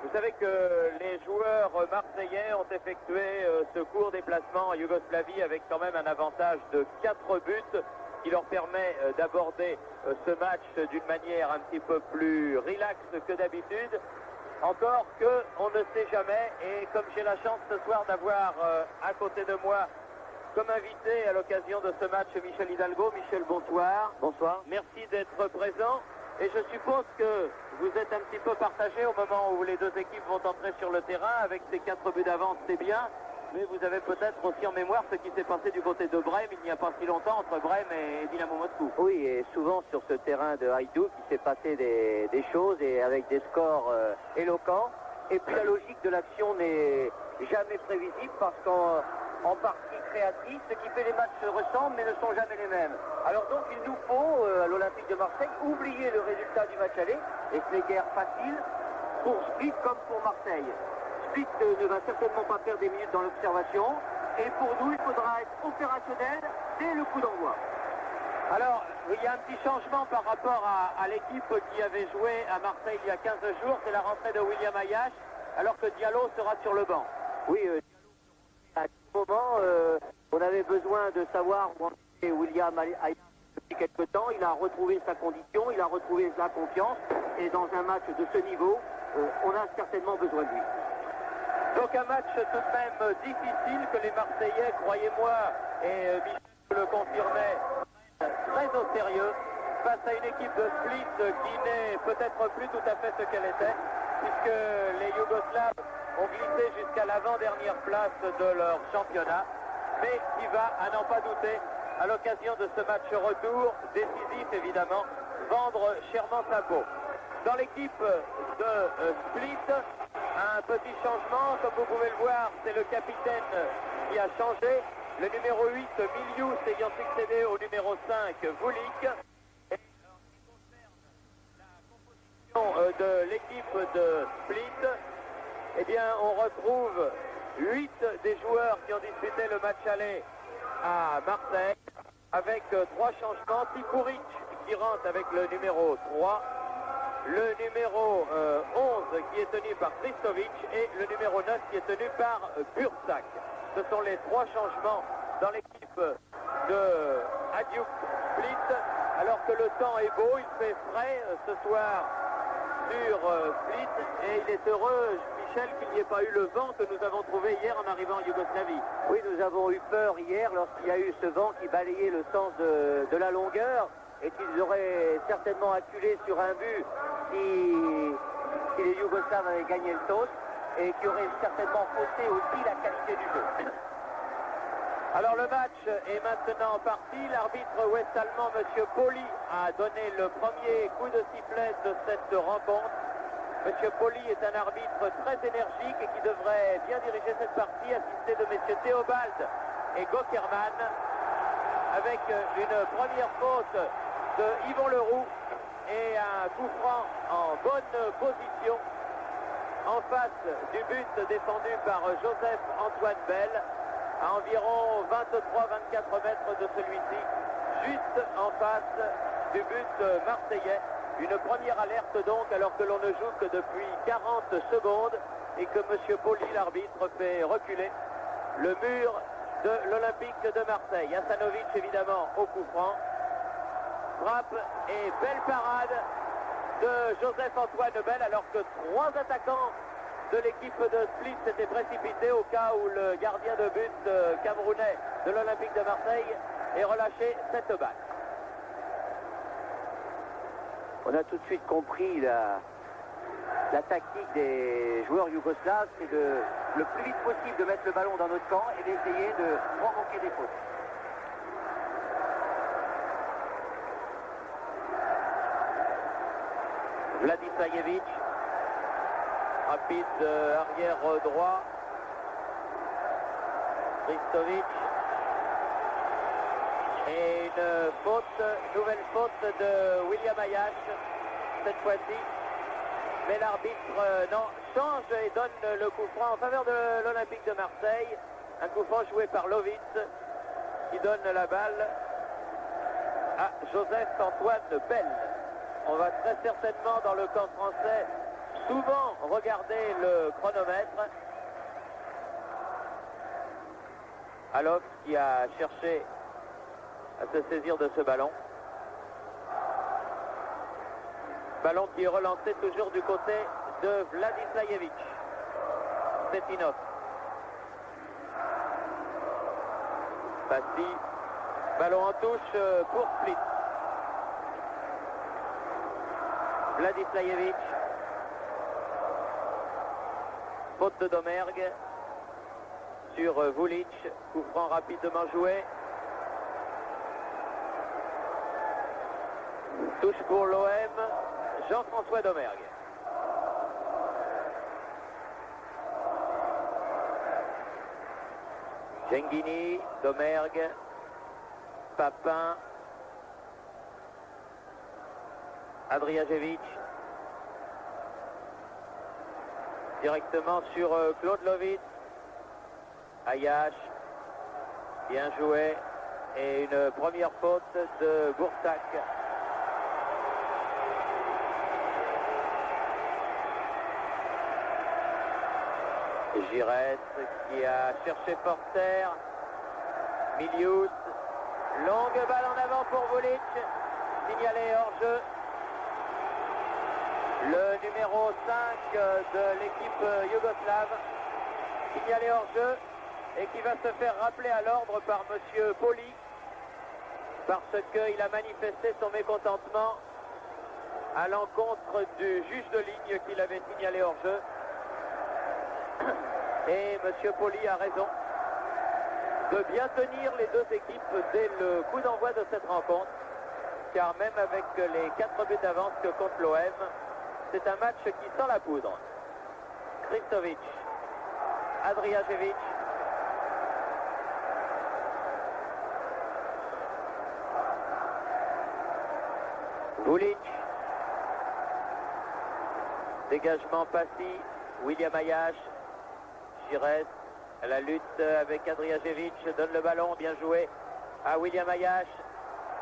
Vous savez que les joueurs marseillais ont effectué ce court déplacement en Yougoslavie avec quand même un avantage de 4 buts qui leur permet d'aborder ce match d'une manière un petit peu plus relaxe que d'habitude. Encore que on ne sait jamais, et comme j'ai la chance ce soir d'avoir à côté de moi comme invité à l'occasion de ce match Michel Hidalgo. Michel, bonsoir. Bonsoir. Merci d'être présent. Et je suppose que vous êtes un petit peu partagé au moment où les deux équipes vont entrer sur le terrain. Avec ces 4 buts d'avance, c'est bien. Mais vous avez peut-être aussi en mémoire ce qui s'est passé du côté de Brême il n'y a pas si longtemps entre Brême et Dynamo Moscou. Oui, et souvent sur ce terrain de Haïdouk, il s'est passé des choses et avec des scores éloquents. Et puis la logique de l'action n'est jamais prévisible parce qu'en partie créatrice, ce qui fait les matchs se ressemblent mais ne sont jamais les mêmes. Alors donc il nous faut, à l'Olympique de Marseille, oublier le résultat du match aller, et ce n'est guère facile pour Split comme pour Marseille. Split ne va certainement pas perdre des minutes dans l'observation, et pour nous il faudra être opérationnel dès le coup d'envoi. Alors, il y a un petit changement par rapport à l'équipe qui avait joué à Marseille il y a 15 jours, c'est la rentrée de William Ayache, alors que Diallo sera sur le banc. Oui, à ce moment, on avait besoin de savoir où en était William Ayache depuis quelque temps. Il a retrouvé sa condition, il a retrouvé la confiance, et dans un match de ce niveau, on a certainement besoin de lui. Donc un match tout de même difficile que les Marseillais, croyez-moi, et Michel le confirmait, très au sérieux, face à une équipe de Split qui n'est peut-être plus tout à fait ce qu'elle était, puisque les Yougoslaves ont glissé jusqu'à l'avant-dernière place de leur championnat, mais qui va, à n'en pas douter, à l'occasion de ce match retour, décisif évidemment, vendre chèrement sa peau. Dans l'équipe de Split, un petit changement, comme vous pouvez le voir, c'est le capitaine qui a changé. Le numéro 8, Milius, ayant succédé au numéro 5, Vulic. Et en ce qui concerne la composition de l'équipe de Split, eh bien, on retrouve 8 des joueurs qui ont disputé le match aller à Marseille, avec 3 changements. Tikuric qui rentre avec le numéro 3. Le numéro 11 qui est tenu par Kristovic et le numéro 9 qui est tenu par Bursak. Ce sont les 3 changements dans l'équipe de Hajduk Split, alors que le temps est beau, il fait frais ce soir sur Split, et il est heureux, Michel, qu'il n'y ait pas eu le vent que nous avons trouvé hier en arrivant en Yougoslavie. Oui, nous avons eu peur hier lorsqu'il y a eu ce vent qui balayait le sens de la longueur, et qu'ils auraient certainement acculé sur un but si les Yougoslaves avaient gagné le toss, et qui aurait certainement faussé aussi la qualité du jeu. Alors le match est maintenant parti. L'arbitre ouest-allemand, M. Poli, a donné le premier coup de sifflet de cette rencontre. M. Poli est un arbitre très énergique et qui devrait bien diriger cette partie, assisté de M. Théobald et Gockerman, avec une première faute de Yvon Leroux et un coup franc en bonne position en face du but défendu par Joseph-Antoine Bell, à environ 23-24 mètres de celui-ci, juste en face du but marseillais. Une première alerte donc, alors que l'on ne joue que depuis 40 secondes et que M. Poli, l'arbitre, fait reculer le mur de l'Olympique de Marseille. Hasanovic, évidemment, au coup franc. Frappe et belle parade de Joseph-Antoine Bell, alors que 3 attaquants de l'équipe de Split s'étaient précipités au cas où le gardien de but camerounais de l'Olympique de Marseille ait relâché cette balle. On a tout de suite compris la tactique des joueurs yougoslaves, c'est de le plus vite possible de mettre le ballon dans notre camp et d'essayer de provoquer des fautes. Vladisajevic, rapide arrière droit. Kristovic. Et une faute, nouvelle faute de William Ayache, cette fois-ci. Mais l'arbitre, non, change et donne le coup franc en faveur de l'Olympique de Marseille. Un coup franc joué par Lovitz, qui donne la balle à Joseph-Antoine Bell. On va très certainement dans le camp français souvent regarder le chronomètre. Alof qui a cherché à se saisir de ce ballon. Ballon qui est relancé toujours du côté de Vladislajevic. Cetinov. Passy. Ballon en touche pour Split. Vladislajevic. Faute de Domergue sur Vulic. Coup franc rapidement joué. Touche pour l'OM. Jean-François Domergue. Genghini, Domergue, Papin, Adriajevic. Directement sur Claude Lovitz. Ayash, bien joué. Et une première faute de Boursac. Giresse qui a cherché Porter. Milius. Longue balle en avant pour Vulic. Signalé hors-jeu. Le numéro 5 de l'équipe yougoslave. Signalé hors-jeu et qui va se faire rappeler à l'ordre par monsieur Poli parce qu'il a manifesté son mécontentement à l'encontre du juge de ligne qu'il avait signalé hors-jeu. Et monsieur Poli a raison de bien tenir les deux équipes dès le coup d'envoi de cette rencontre, car même avec les 4 buts d'avance que compte l'OM, c'est un match qui sent la poudre. Kristovic, Adriajevic, Vulic, dégagement Passy, William Ayash, Giresse, la lutte avec Adriajevic, donne le ballon, bien joué à William Ayash,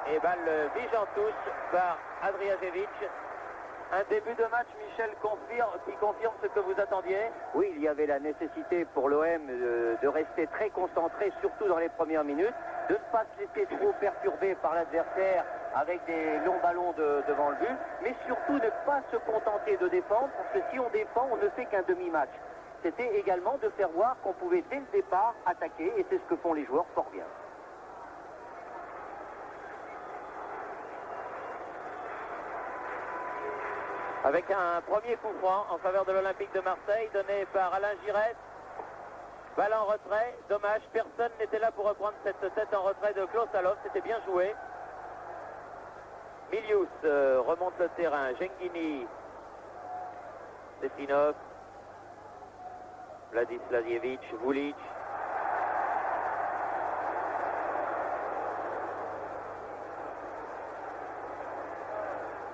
et balle vige en touche par Adriajevic. Un début de match, Michel, qui confirme ce que vous attendiez? Oui, il y avait la nécessité pour l'OM de rester très concentré, surtout dans les premières minutes, de ne pas se laisser trop perturber par l'adversaire avec des longs ballons devant le but, mais surtout ne pas se contenter de défendre, parce que si on défend, on ne fait qu'un demi-match. C'était également de faire voir qu'on pouvait dès le départ attaquer, et c'est ce que font les joueurs fort bien. Avec un premier coup franc en faveur de l'Olympique de Marseille, donné par Alain Giresse. Balle en retrait, dommage, personne n'était là pour reprendre cette tête en retrait de Klaus Alof, c'était bien joué. Milius remonte le terrain, Genghini, Cetinov, Vladislajevic, Vulic.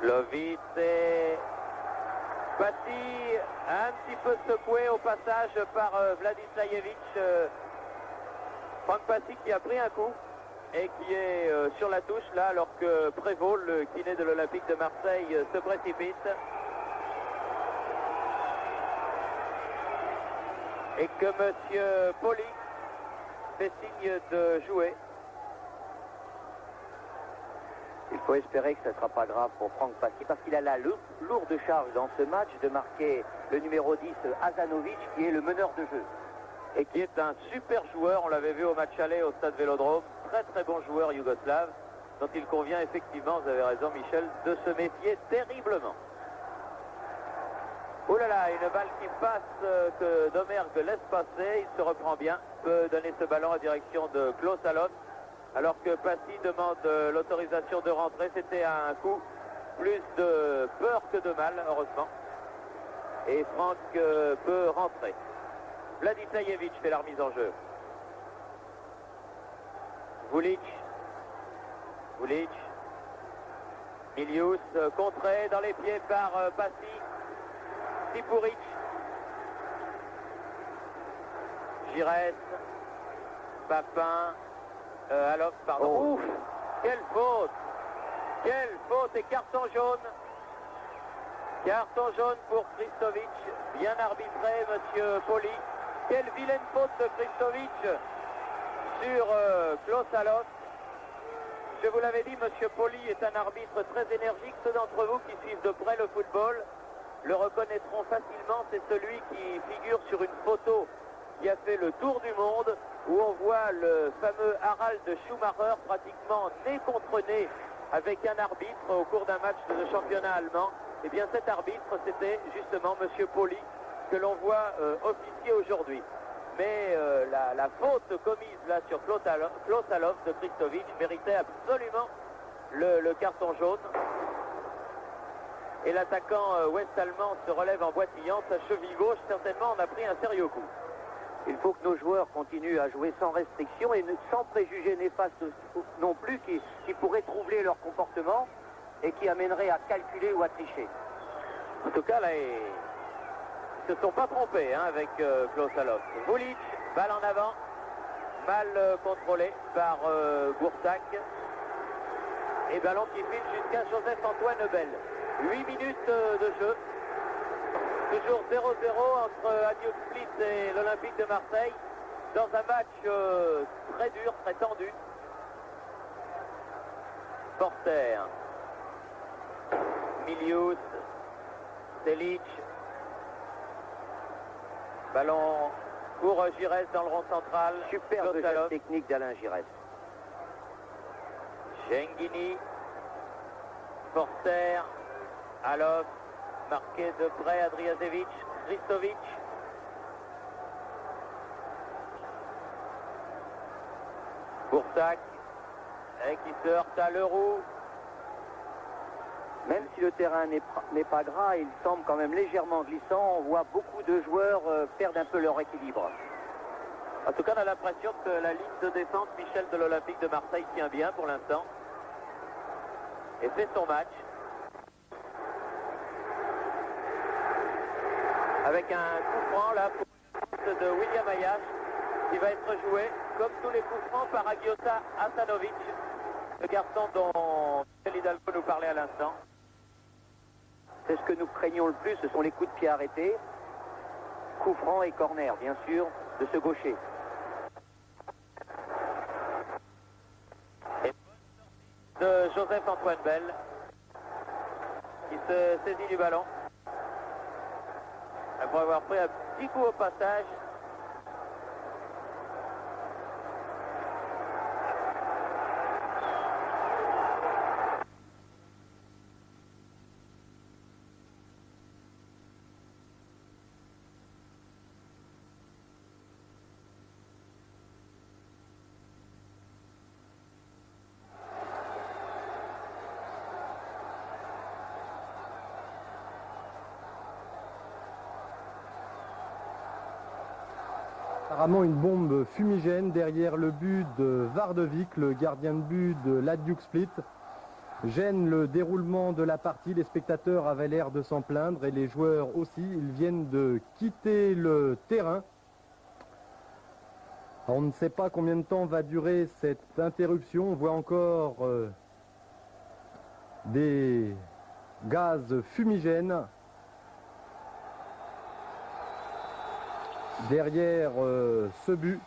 Lovitz et Passy, un petit peu secoué au passage par Vladislajevic. Franck Passy qui a pris un coup et qui est sur la touche là, alors que Prévost, le kiné de l'Olympique de Marseille, se précipite. Et que monsieur Poli fait signe de jouer. Il faut espérer que ce ne sera pas grave pour Franck Passy, parce qu'il a la lourde charge dans ce match de marquer le numéro 10, Hazanovic, qui est le meneur de jeu. Et qui est un super joueur, on l'avait vu au match aller au stade Vélodrome, très très bon joueur yougoslave, dont il convient effectivement, vous avez raison Michel, de se méfier terriblement. Oh là là, une balle qui passe, que Domergue laisse passer, il se reprend bien, peut donner ce ballon en direction de Klaus Alof, alors que Passy demande l'autorisation de rentrer. C'était un coup plus de peur que de mal, heureusement. Et Franck peut rentrer. Vladislajevic fait la remise en jeu. Vulic. Milius, contré dans les pieds par Passy. Sipuric. Giresse. Papin. Alof, pardon. Oh. Ouf, quelle faute et carton jaune Carton jaune pour Kristovic, bien arbitré, monsieur Poli. Quelle vilaine faute de Kristovic sur Klaus Allofs. Je vous l'avais dit, monsieur Poli est un arbitre très énergique. Ceux d'entre vous qui suivent de près le football le reconnaîtront facilement. C'est celui qui figure sur une photo qui a fait le tour du monde, où on voit le fameux Harald Schumacher pratiquement nez contre nez avec un arbitre au cours d'un match de championnat allemand. Et bien cet arbitre, c'était justement monsieur Poli, que l'on voit officier aujourd'hui. Mais la faute commise là sur Klaus Allofs de Kristovic méritait absolument le carton jaune. Et l'attaquant ouest-allemand se relève en boitillant. Sa cheville gauche, certainement, en a pris un sérieux coup. Il faut que nos joueurs continuent à jouer sans restriction et sans préjugés néfastes non plus qui pourraient troubler leur comportement et qui amèneraient à calculer ou à tricher. En tout cas, là, ils ne se sont pas trompés avec Klaus Allofs. Vulic, balle en avant, mal contrôlé par Boursac. Et ballon qui file jusqu'à Joseph-Antoine Bell. 8 minutes de jeu. Toujours 0-0 entre Hajduk Split et l'Olympique de Marseille. Dans un match très dur, très tendu. Forster. Milius. Selic. Ballon pour Giresse dans le rond central. Superbe geste technique d'Alain Giresse. Schenghini. Forster. Allofs. Marqué de près Adriasevic. Kristovic. Boursac. Et qui se heurte à Leroux. Même si le terrain n'est pas gras, il semble quand même légèrement glissant. On voit beaucoup de joueurs perdre un peu leur équilibre. En tout cas, on a l'impression que la ligne de défense, Michel, de l'Olympique de Marseille tient bien pour l'instant. Et fait son match. Avec un coup franc là pour de William Ayash qui va être joué comme tous les coups francs par Agiota Hasanovic, le garçon dont Michel Hidalgo nous parlait à l'instant. C'est ce que nous craignons le plus, ce sont les coups de pied arrêtés, coup franc et corner bien sûr de ce gaucher. Et de Joseph-Antoine Bell qui se saisit du ballon. Après avoir pris un petit coup au passage. Apparemment une bombe fumigène derrière le but de Vardevic, le gardien de but de l'Hajduk Split. Gêne le déroulement de la partie. Les spectateurs avaient l'air de s'en plaindre et les joueurs aussi. Ils viennent de quitter le terrain. Alors, on ne sait pas combien de temps va durer cette interruption. On voit encore des gaz fumigènes derrière ce but.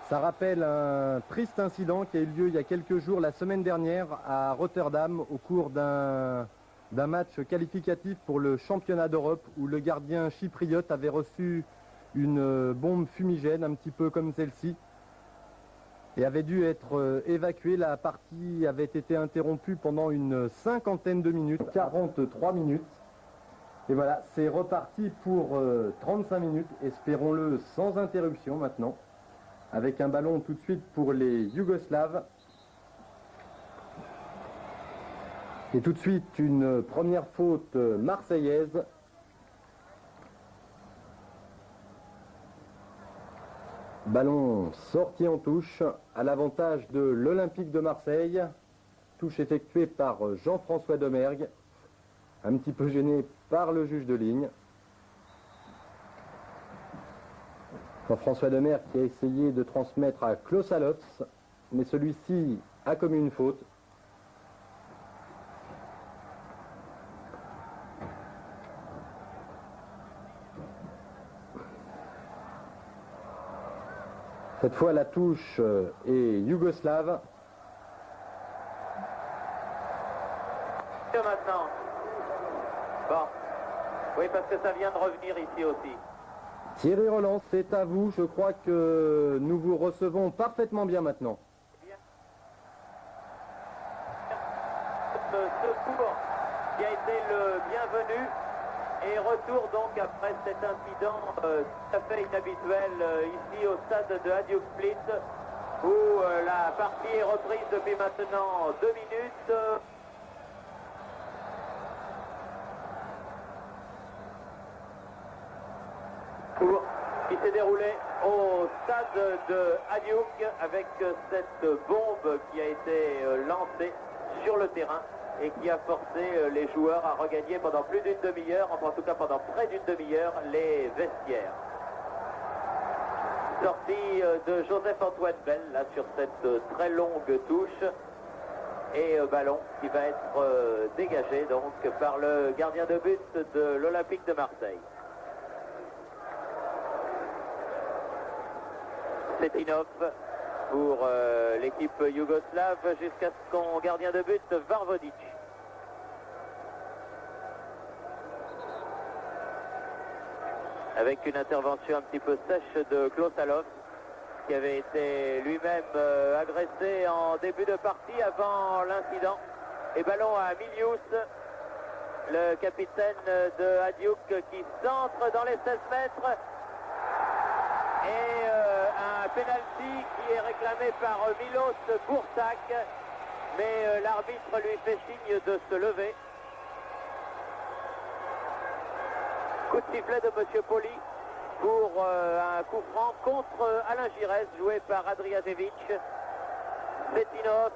Ça rappelle un triste incident qui a eu lieu il y a quelques jours, la semaine dernière, à Rotterdam, au cours d'un match qualificatif pour le championnat d'Europe, où le gardien chypriote avait reçu une bombe fumigène, un petit peu comme celle-ci, et avait dû être évacué. La partie avait été interrompue pendant une cinquantaine de minutes, 43 minutes. Et voilà, c'est reparti pour 35 minutes, espérons-le sans interruption maintenant, avec un ballon tout de suite pour les Yougoslaves. Et tout de suite une première faute marseillaise. Ballon sorti en touche à l'avantage de l'Olympique de Marseille. Touche effectuée par Jean-François Domergue, un petit peu gêné par le juge de ligne. Jean-François Domergue qui a essayé de transmettre à Klaus Allofs, mais celui-ci a commis une faute. Cette fois, la touche est yougoslave. Maintenant. Bon. Oui, parce que ça vient de revenir ici aussi. Thierry Roland, c'est à vous. Je crois que nous vous recevons parfaitement bien maintenant. Ce secours qui a été le bienvenu et retour donc après cet incident tout à fait inhabituel ici au stade de Hajduk Split où la partie est reprise depuis maintenant 2 minutes. Qui s'est déroulé au stade de Hajduk avec cette bombe qui a été lancée sur le terrain et qui a forcé les joueurs à regagner pendant plus d'une demi-heure, enfin en tout cas pendant près d'une demi-heure, les vestiaires. Sortie de Joseph-Antoine Bell là sur cette très longue touche et ballon qui va être dégagé donc par le gardien de but de l'Olympique de Marseille. Cetinov pour l'équipe yougoslave jusqu'à son gardien de but Varvodic. Avec une intervention un petit peu sèche de Klosalov qui avait été lui-même agressé en début de partie avant l'incident. Et ballon à Milius, le capitaine de Hajduk qui centre dans les 16 mètres. Et un pénalty qui est réclamé par Milos Boursak, mais l'arbitre lui fait signe de se lever. Coup de sifflet de M. Poli pour un coup franc contre Alain Giresse, joué par Adrijašević. Cetinov,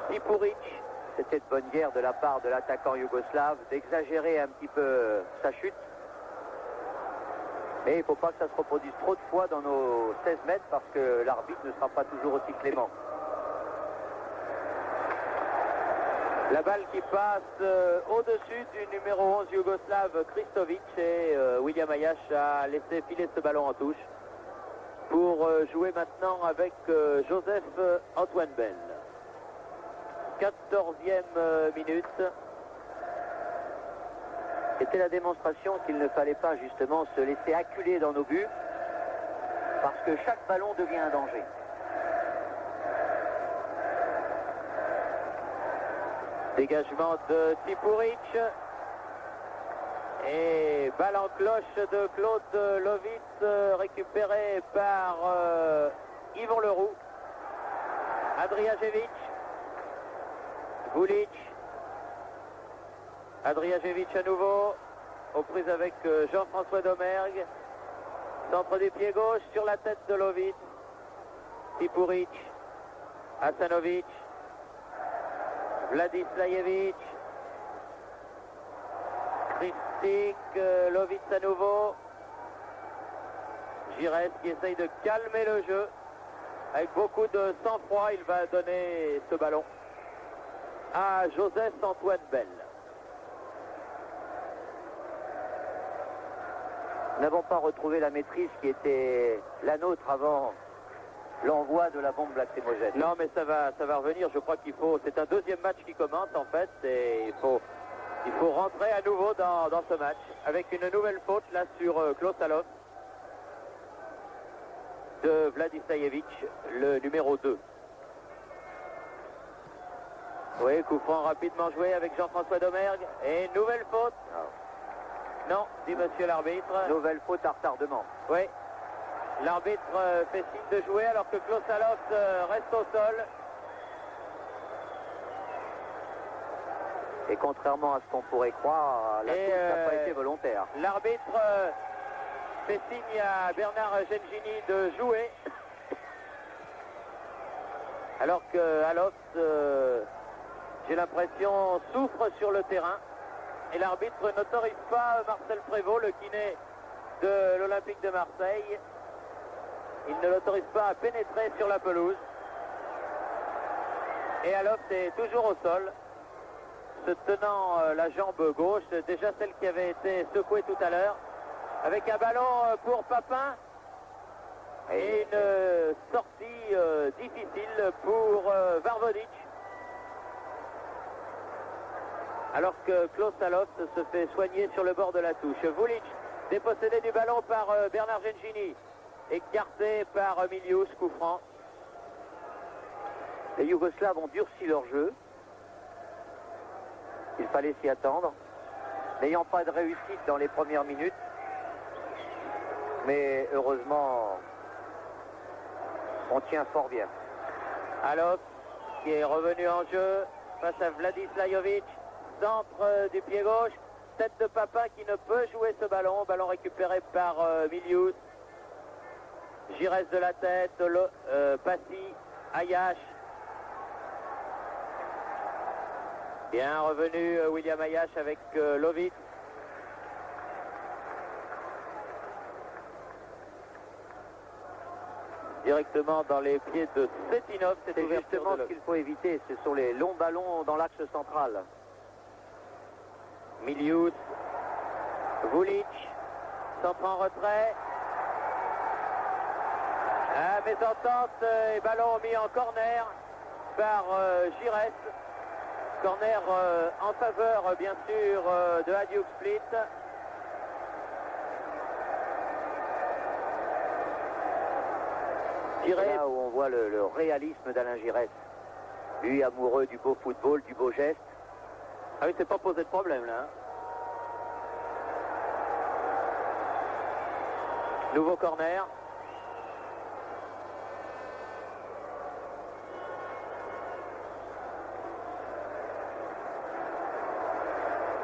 Tipuric. C'était de bonne guerre de la part de l'attaquant yougoslave d'exagérer un petit peu sa chute. Mais il ne faut pas que ça se reproduise trop de fois dans nos 16 mètres parce que l'arbitre ne sera pas toujours aussi clément. La balle qui passe au-dessus du numéro 11 yougoslave Kristovic et William Ayash a laissé filer ce ballon en touche pour jouer maintenant avec Joseph-Antoine Bell. 14e minute. C'était la démonstration qu'il ne fallait pas justement se laisser acculer dans nos buts parce que chaque ballon devient un danger. Dégagement de Tipuric et balle en cloche de Claude Lovitz récupéré par Yvon Leroux. Adrijašević, Vulic, Adrijašević à nouveau, aux prises avec Jean-François Domergue. Centre du pied gauche sur la tête de Lovitz. Tipuric, Hasanovic, Vladislajević, Kristik, Lovitz à nouveau. Giresse qui essaye de calmer le jeu. Avec beaucoup de sang-froid, il va donner ce ballon à Joseph-Antoine Bell. Nous n'avons pas retrouvé la maîtrise qui était la nôtre avant l'envoi de la bombe lacrymogène. Non, mais ça va revenir. Je crois qu'il faut... C'est un deuxième match qui commence en fait. Et il faut rentrer à nouveau dans ce match. Avec une nouvelle faute là sur Klosalov de Vladislajević, le numéro 2. Oui, coup franc rapidement joué avec Jean-François Domergue. Et nouvelle faute. Non, dit monsieur l'arbitre. Nouvelle faute à retardement. Oui. L'arbitre fait signe de jouer alors que Klosalov reste au sol. Et contrairement à ce qu'on pourrait croire, la touche n'a pas été volontaire. L'arbitre fait signe à Bernard Gengini de jouer. Alors que Alops, j'ai l'impression, souffre sur le terrain. Et l'arbitre n'autorise pas Marcel Prévost, le kiné de l'Olympique de Marseille. Il ne l'autorise pas à pénétrer sur la pelouse. Et Alops est toujours au sol, se tenant la jambe gauche, déjà celle qui avait été secouée tout à l'heure, avec un ballon pour Papin. Et une sortie difficile pour Varvodic. Alors que Klaus Allofs se fait soigner sur le bord de la touche. Vulic dépossédé du ballon par Bernard Gengini. Écarté par Milius, coup franc. Les Yougoslaves ont durci leur jeu. Il fallait s'y attendre. N'ayant pas de réussite dans les premières minutes. Mais heureusement, on tient fort bien. Allofs qui est revenu en jeu face à Vladislajovic. Centre du pied gauche. Tête de Papin qui ne peut jouer ce ballon. Ballon récupéré par Milius. Giresse de la tête. Passy. Ayash. Bien revenu William Ayash avec Lovitz. Directement dans les pieds de Cetinov. C'est justement ce qu'il faut éviter. Ce sont les longs ballons dans l'axe central. Milius. Vulic. Centre en retrait. Mésentente et ballon mis en corner par Giresse. Corner en faveur, bien sûr, de Hajduk Split. C'est là où on voit le réalisme d'Alain Giresse. Lui, amoureux du beau football, du beau geste. Ah oui, c'est pas posé de problème, là. Nouveau corner.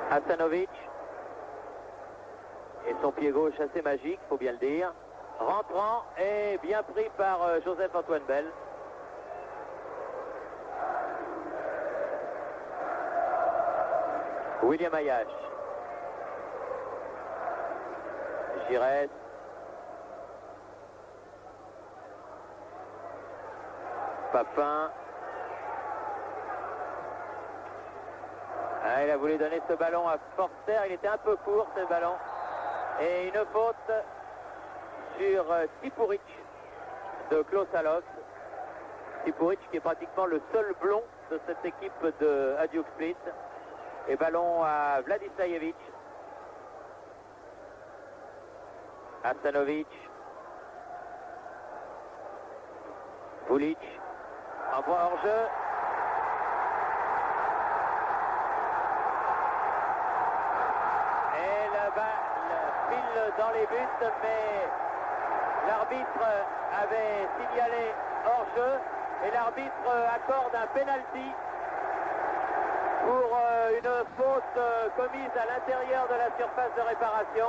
Hasanovic. Et son pied gauche assez magique, faut bien le dire. Rentrant et bien pris par Joseph-Antoine Bell. William Ayash. Giresse. Papin. Ah, il a voulu donner ce ballon à Forster. Il était un peu court, ce ballon. Et une faute sur Tipuric de Klaus Allofs. Tipuric qui est pratiquement le seul blond de cette équipe de Hajduk Split. Et ballon à Vladislajovic. Hasanovic. Vulic. Envoie hors jeu. Et la balle file dans les buts, mais l'arbitre avait signalé hors jeu et l'arbitre accorde un penalty pour une faute commise à l'intérieur de la surface de réparation.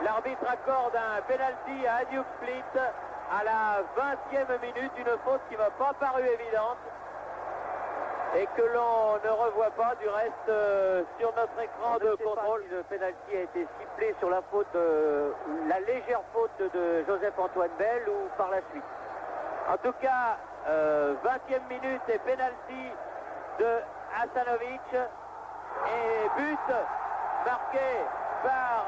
L'arbitre accorde un penalty à Hajduk Split à la 20e minute, une faute qui ne m'a pas paru évidente et que l'on ne revoit pas du reste sur notre écran de contrôle. Si le penalty a été sifflé sur la faute, la légère faute de Joseph-Antoine Bell ou par la suite. En tout cas, 20e minute et penalty de Hasanovic et but marqué par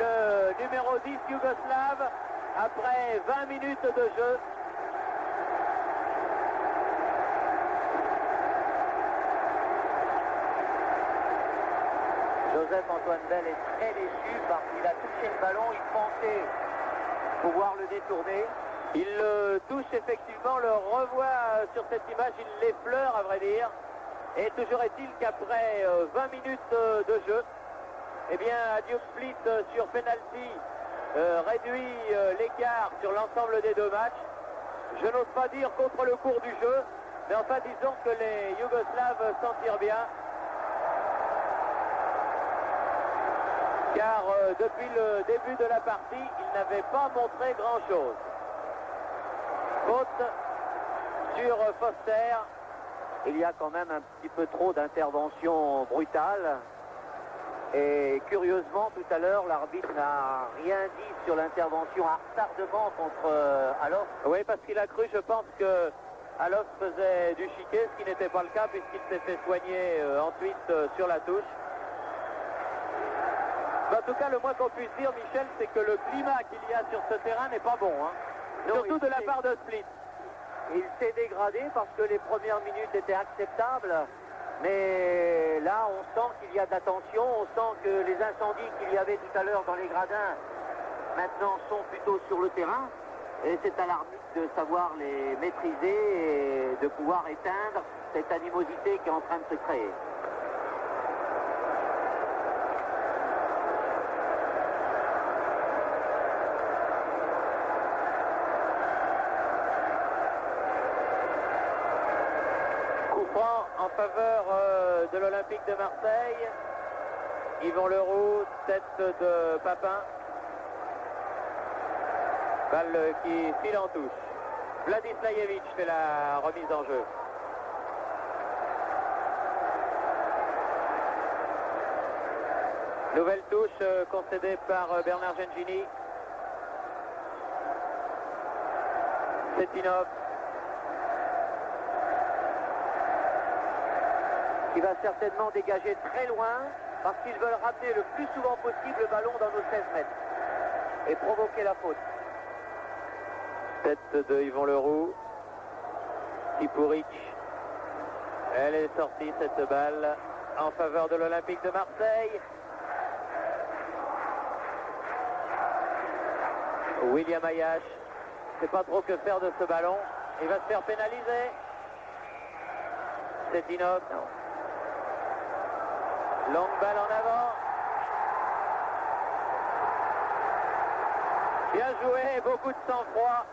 le numéro 10 yougoslave après 20 minutes de jeu. Joseph-Antoine Bell est très déçu parce qu'il a touché le ballon, il pensait pouvoir le détourner. Il le touche effectivement, le revoit sur cette image, il l'effleure à vrai dire. Et toujours est-il qu'après 20 minutes de jeu, eh bien Hajduk Split sur penalty réduit l'écart sur l'ensemble des deux matchs. Je n'ose pas dire contre le cours du jeu, mais enfin disons que les Yougoslaves s'en tirent bien. Car depuis le début de la partie, ils n'avaient pas montré grand-chose. Faute sur Foster. Il y a quand même un petit peu trop d'interventions brutales. Et curieusement, tout à l'heure, l'arbitre n'a rien dit sur l'intervention à retardement contre Allofs. Oui, parce qu'il a cru, je pense, que Allofs faisait du chiquet, ce qui n'était pas le cas puisqu'il s'est fait soigner ensuite sur la touche. En tout cas, le moins qu'on puisse dire, Michel, c'est que le climat qu'il y a sur ce terrain n'est pas bon. Hein. Non, surtout de la part de Split. Il s'est dégradé parce que les premières minutes étaient acceptables. Mais là, on sent qu'il y a de la tension. On sent que les incendies qu'il y avait tout à l'heure dans les gradins, maintenant sont plutôt sur le terrain. Et c'est à l'arbitre de savoir les maîtriser et de pouvoir éteindre cette animosité qui est en train de se créer. Coup franc en faveur de l'Olympique de Marseille. Yvon Leroux, tête de Papin. Balle qui file en touche. Vladislajevic fait la remise en jeu. Nouvelle touche concédée par Bernard Gengini. Cetinov. Qui va certainement dégager très loin parce qu'ils veulent ramener le plus souvent possible le ballon dans nos 16 mètres et provoquer la faute. Tête de Yvon Leroux. Tipuric. Elle est sortie cette balle en faveur de l'Olympique de Marseille. William Ayash ne sait pas trop que faire de ce ballon. Il va se faire pénaliser. Cetinov. Longue balle en avant. Bien joué, beaucoup de sang-froid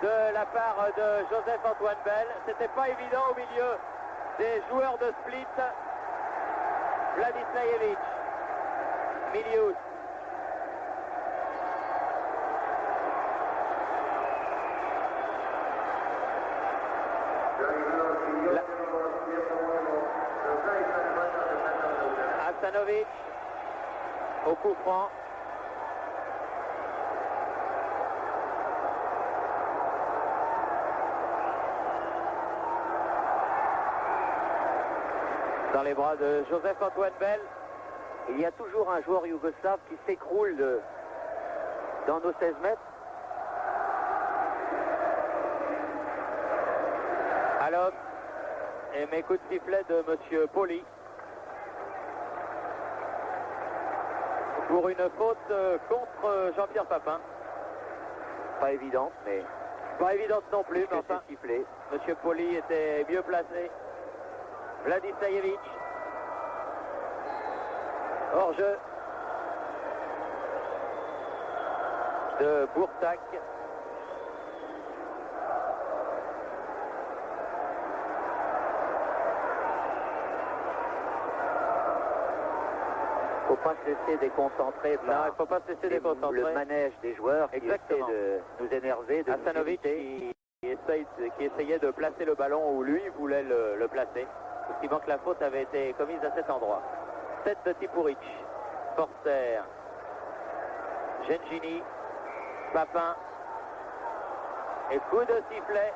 de la part de Joseph-Antoine Bell. C'était pas évident au milieu des joueurs de Split. Vladislajevic, Milius. Haksanovic au coup franc. Dans les bras de Joseph-Antoine Bell. Il y a toujours un joueur yougoslave qui s'écroule dans nos 16 mètres. Alors, et mes coups de sifflet de monsieur Poli. Pour une faute contre Jean-Pierre Papin. Pas évidente, mais Pas évidente non plus, mais enfin, sifflé. monsieur Poli était mieux placé. Vladislajevic. Hors-jeu de Bourtac. Il ne faut pas se laisser déconcentrer Non, par il ne faut pas se laisser déconcentrer. le manège des joueurs qui Exactement. essaient de nous énerver, de nous Haksanovic irriter. qui essayait de placer le ballon où lui voulait le placer. Estimant que la faute avait été commise à cet endroit. Tête de Tipuric. Forster. Gengini. Papin. Et coup de sifflet.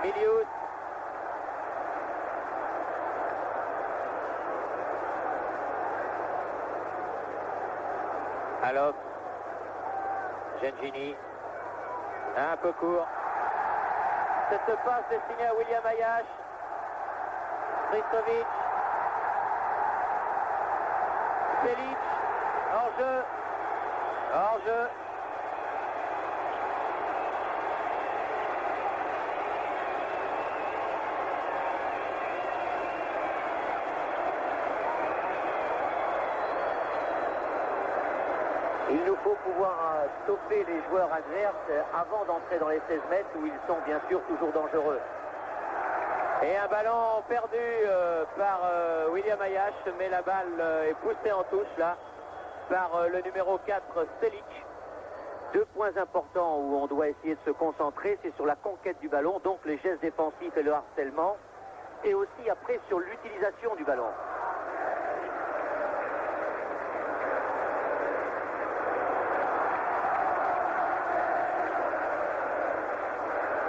Milius. Alors, Gengini. Un peu court. Cette passe destinée à William Ayash. Hristovic. Selic. Hors-jeu. Hors-jeu. Il nous faut pouvoir stopper les joueurs adverses avant d'entrer dans les 16 mètres où ils sont bien sûr toujours dangereux. Et un ballon perdu par William Ayash, mais la balle est poussée en touche là par le numéro 4 Selic. Deux points importants où on doit essayer de se concentrer, c'est sur la conquête du ballon, donc les gestes défensifs et le harcèlement, et aussi après sur l'utilisation du ballon.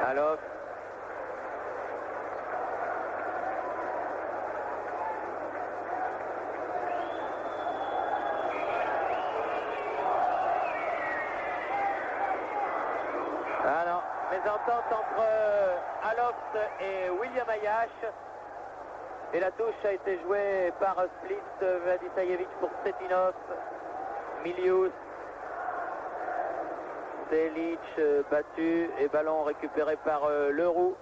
Alors, Mésentente entre Aloft et William Ayash. Et la touche a été jouée par Split, Vladisajevic pour Cetinov, Milius, Selic battu et ballon récupéré par Leroux.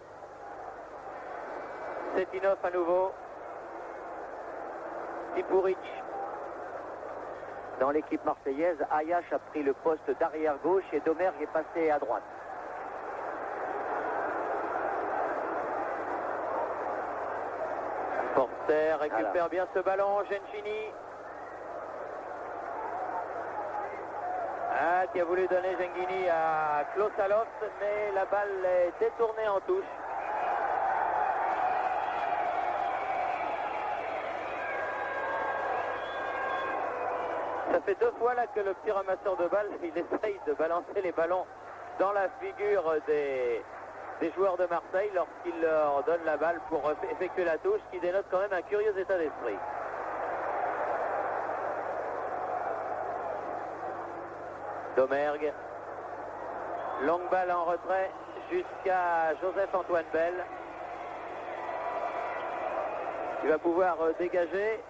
Cetinov à nouveau. Tipuric. Dans l'équipe marseillaise, Ayash a pris le poste d'arrière gauche et Domergue est passé à droite. Forster récupère bien ce ballon, Gengini. Qui a voulu donner Gengini à Klaus Aloft, mais la balle est détournée en touche. Ça fait 2 fois là que le petit ramasseur de balles, il essaye de balancer les ballons dans la figure des joueurs de Marseille lorsqu'il leur donne la balle pour effectuer la touche, qui dénote quand même un curieux état d'esprit. Domergue. Longue balle en retrait jusqu'à Joseph-Antoine Bell. Il va pouvoir dégager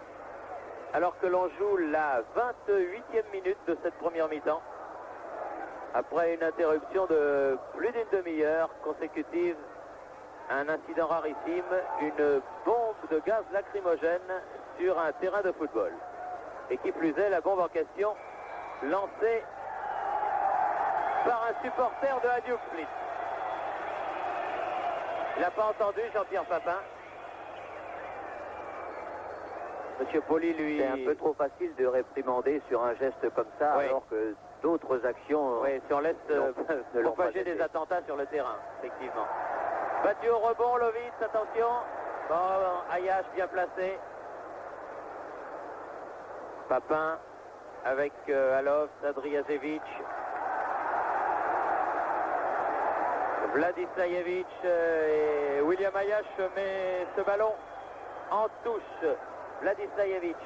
alors que l'on joue la 28e minute de cette première mi-temps. Après une interruption de plus d'une demi-heure consécutive, un incident rarissime, une bombe de gaz lacrymogène sur un terrain de football. Et qui plus est, la bombe en question lancée par un supporter de Hajduk Split. Il n'a pas entendu Jean-Pierre Papin. Monsieur Poli, lui... C'est un peu trop facile de réprimander sur un geste comme ça, oui. Alors que d'autres actions... Oui, sur l'Est, propager des attentats sur le terrain, effectivement. Battu au rebond, Lovitz, attention. Bon, Ayash bien placé. Papin avec Aloft, Adrijasevic. Vladisajevic et William Ayash met ce ballon en touche. Vladisajevic.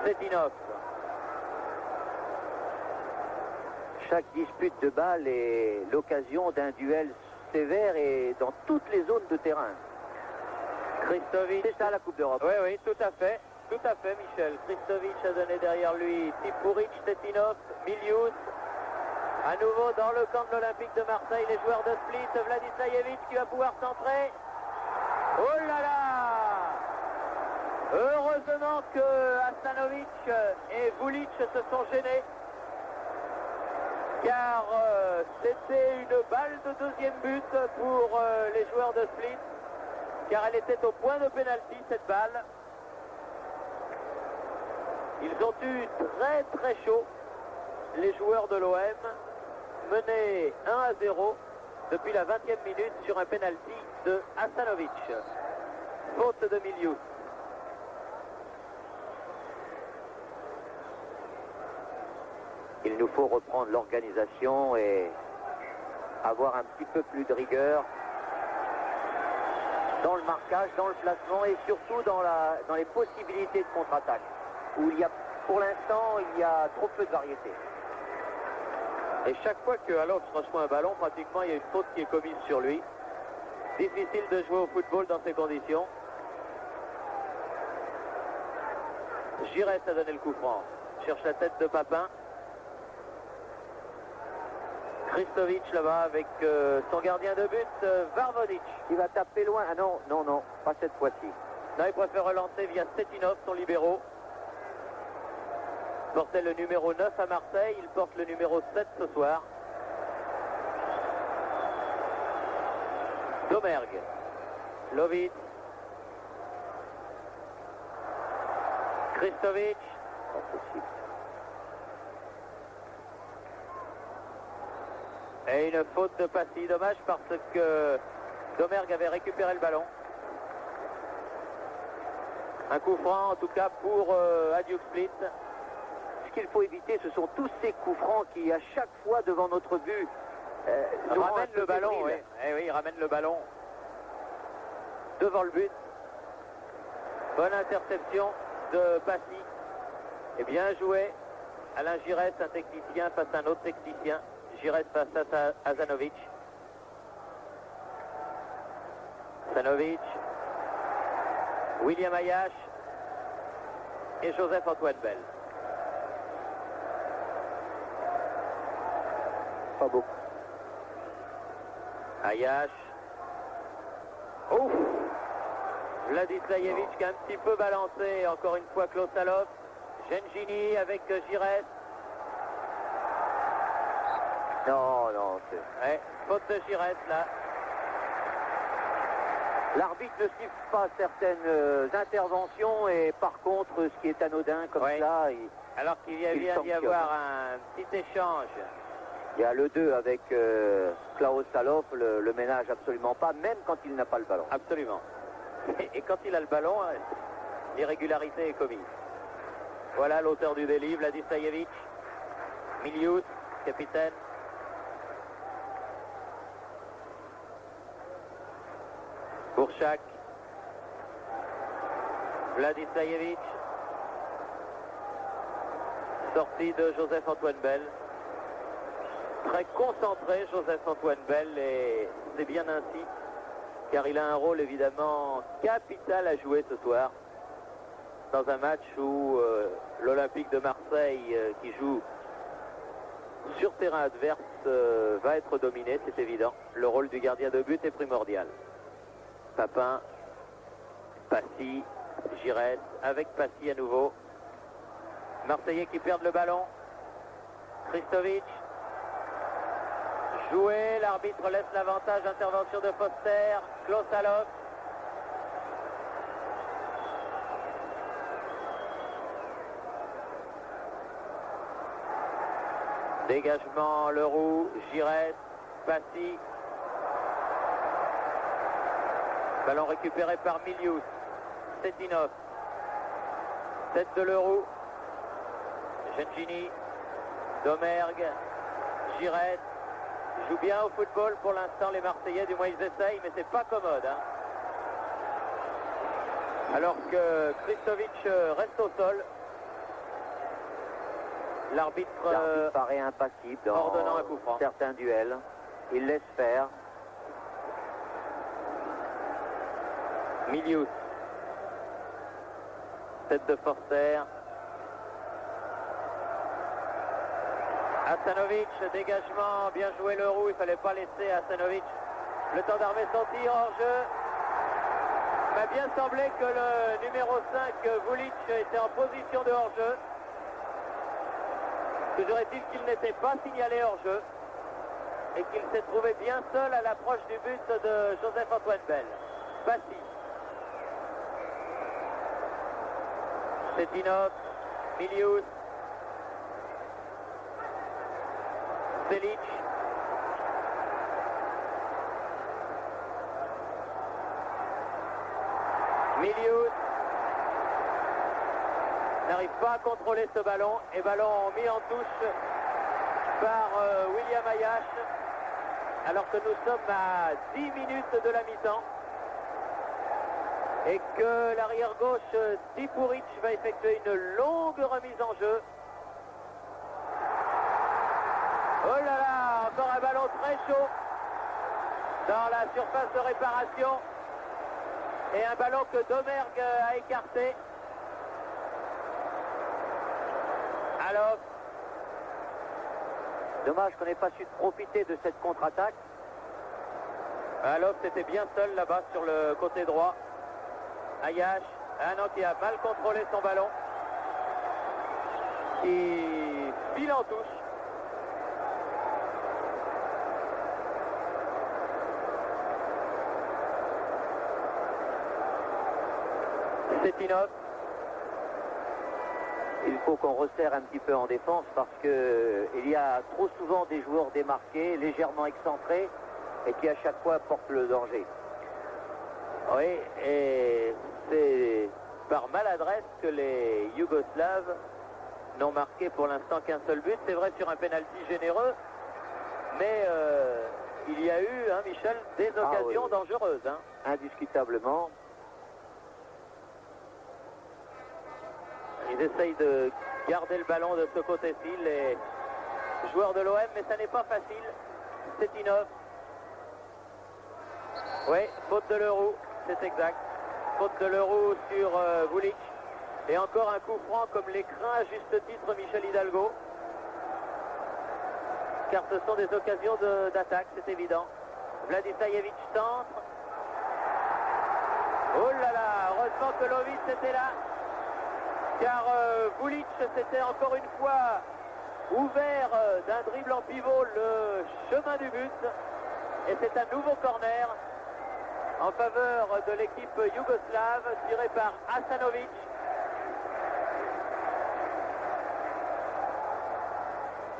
Cetinov. Chaque dispute de balle est l'occasion d'un duel sévère et dans toutes les zones de terrain. Kristovic. C'est ça la Coupe d'Europe. Oui, oui, tout à fait, Michel. Kristovic a donné derrière lui Tipuric, Cetinov, Milius. À nouveau dans le camp de l'Olympique de Marseille, les joueurs de Split, Vladisajevic qui va pouvoir centrer. Oh là là! Heureusement que Hasanovic et Vulic se sont gênés, car c'était une balle de deuxième but pour les joueurs de Split, car elle était au point de pénalty, cette balle. Ils ont eu très très chaud, les joueurs de l'OM, menés 1-0 depuis la 20e minute sur un pénalty de Hasanovic. Faute de Milius. Il nous faut reprendre l'organisation et avoir un petit peu plus de rigueur dans le marquage, dans le placement et surtout dans les possibilités de contre-attaque, où pour l'instant, il y a trop peu de variété. Et chaque fois que Aloft reçoit un ballon, pratiquement, il y a une faute qui est commise sur lui. Difficile de jouer au football dans ces conditions. Giresse a donné le coup franc. Cherche la tête de Papin. Kristovic là-bas avec son gardien de but, Varvodic. Il va taper loin. Ah non, non, non, pas cette fois-ci. Là, il préfère relancer via Cetinov, son libéro. Il portait le numéro 9 à Marseille, il porte le numéro 7 ce soir. Domergue. Lovitz. Kristovic. Pas possible. Et une faute de Passy. Dommage parce que Domergue avait récupéré le ballon. Un coup franc en tout cas pour Hajduk Split. Ce qu'il faut éviter, ce sont tous ces coups francs qui, à chaque fois devant notre but, nous ramènent le ballon. Oui. Eh oui, il ramène le ballon devant le but. Bonne interception de Passy. Et bien joué. Alain Giresse, un technicien face à un autre technicien. Giresse face à Azanovic. Sanovic, William Ayash et Joseph-Antoine Bell. Pas beaucoup. Ayash. Ouf! Vladislajevic qui a un petit peu balancé, encore une fois Klosalov. Gengini avec Giresse. Non, non, c'est... Ouais, faute de Giresse là. L'arbitre ne siffle pas certaines interventions et par contre, ce qui est anodin comme Ouais. ça, Alors qu'il vient d'y sanctionne. avoir un petit échange. il y a le 2 avec Klaus Salov, le ménage absolument pas, même quand il n'a pas le ballon. Absolument. Et quand il a le ballon, l'irrégularité est commise. Voilà l'auteur du délit, Vladislajevic. Milius, capitaine. Bourchak. Vladislajevic. Sortie de Joseph-Antoine Bell. Très concentré, Joseph-Antoine Bell, et c'est bien ainsi, car il a un rôle évidemment capital à jouer ce soir, dans un match où l'Olympique de Marseille, qui joue sur terrain adverse, va être dominé, c'est évident. Le rôle du gardien de but est primordial. Papin, Passy, Giresse, avec Passy à nouveau. Marseillais qui perdent le ballon. Christovic. Joué, l'arbitre laisse l'avantage, intervention de Foster, Klosalov. Dégagement, Leroux, Giresse, Passy. Ballon récupéré par Milius, Setinov. Tête de Leroux, Gengini, Domergue, Giresse. Joue bien au football pour l'instant les Marseillais, du moins ils essayent, mais c'est pas commode. Hein. Alors que Christovic reste au sol. L'arbitre paraît impassible dans ordonnant un coup franc. certains duels. Il laisse faire. Milius. Tête de Forster. Asanovic, dégagement, bien joué Leroux, il ne fallait pas laisser Asanovic le temps d'armer son tir hors jeu. Il m'a bien semblé que le numéro 5, Vulic, était en position de hors-jeu. Toujours est-il qu'il n'était pas signalé hors-jeu et qu'il s'est trouvé bien seul à l'approche du but de Joseph-Antoine Bell. Passy. Setinov, Milius. Selic. Milius n'arrive pas à contrôler ce ballon et ballon mis en touche par William Ayash alors que nous sommes à 10 minutes de la mi-temps et que l'arrière gauche Tipuric va effectuer une longue remise en jeu. Oh là là, encore un ballon très chaud dans la surface de réparation et un ballon que Domergue a écarté. Alors, Dommage qu'on n'ait pas su profiter de cette contre-attaque. alors c'était bien seul là-bas sur le côté droit. Ayash, qui a mal contrôlé son ballon, qui file en touche. Setinov. Il faut qu'on resserre un petit peu en défense parce que il y a trop souvent des joueurs démarqués, légèrement excentrés et qui à chaque fois portent le danger. Oui, et c'est par maladresse que les Yougoslaves n'ont marqué pour l'instant qu'un seul but. C'est vrai sur un pénalty généreux, mais il y a eu, hein, Michel, des occasions oui. dangereuses. Hein. Indiscutablement. Ils essayent de garder le ballon de ce côté-ci, joueur de l'OM, mais ça n'est pas facile. Cetinov. Oui, faute de Leroux, c'est exact. Faute de Leroux sur Vulic. Et encore un coup franc comme les craint à juste titre Michel Hidalgo. Car ce sont des occasions d'attaque, c'est évident. Vladisajevic centre. Oh là là, heureusement que Lovic était là. Car Vulic s'était encore une fois ouvert d'un dribble en pivot le chemin du but. Et c'est un nouveau corner en faveur de l'équipe yougoslave tiré par Hasanovic.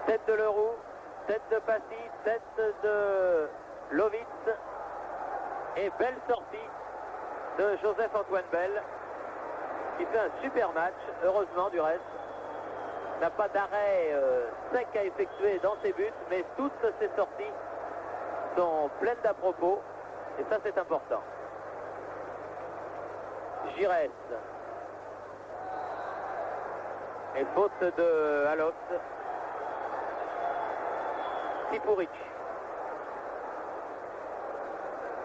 Tête de Leroux, tête de Passy, tête de Lovitz et belle sortie de Joseph-Antoine Bell qui fait un super match, heureusement du reste. N'a pas d'arrêt sec à effectuer dans ses buts, mais toutes ses sorties sont pleines d'à propos et ça c'est important. Giresse et faute de Halot. Tipuric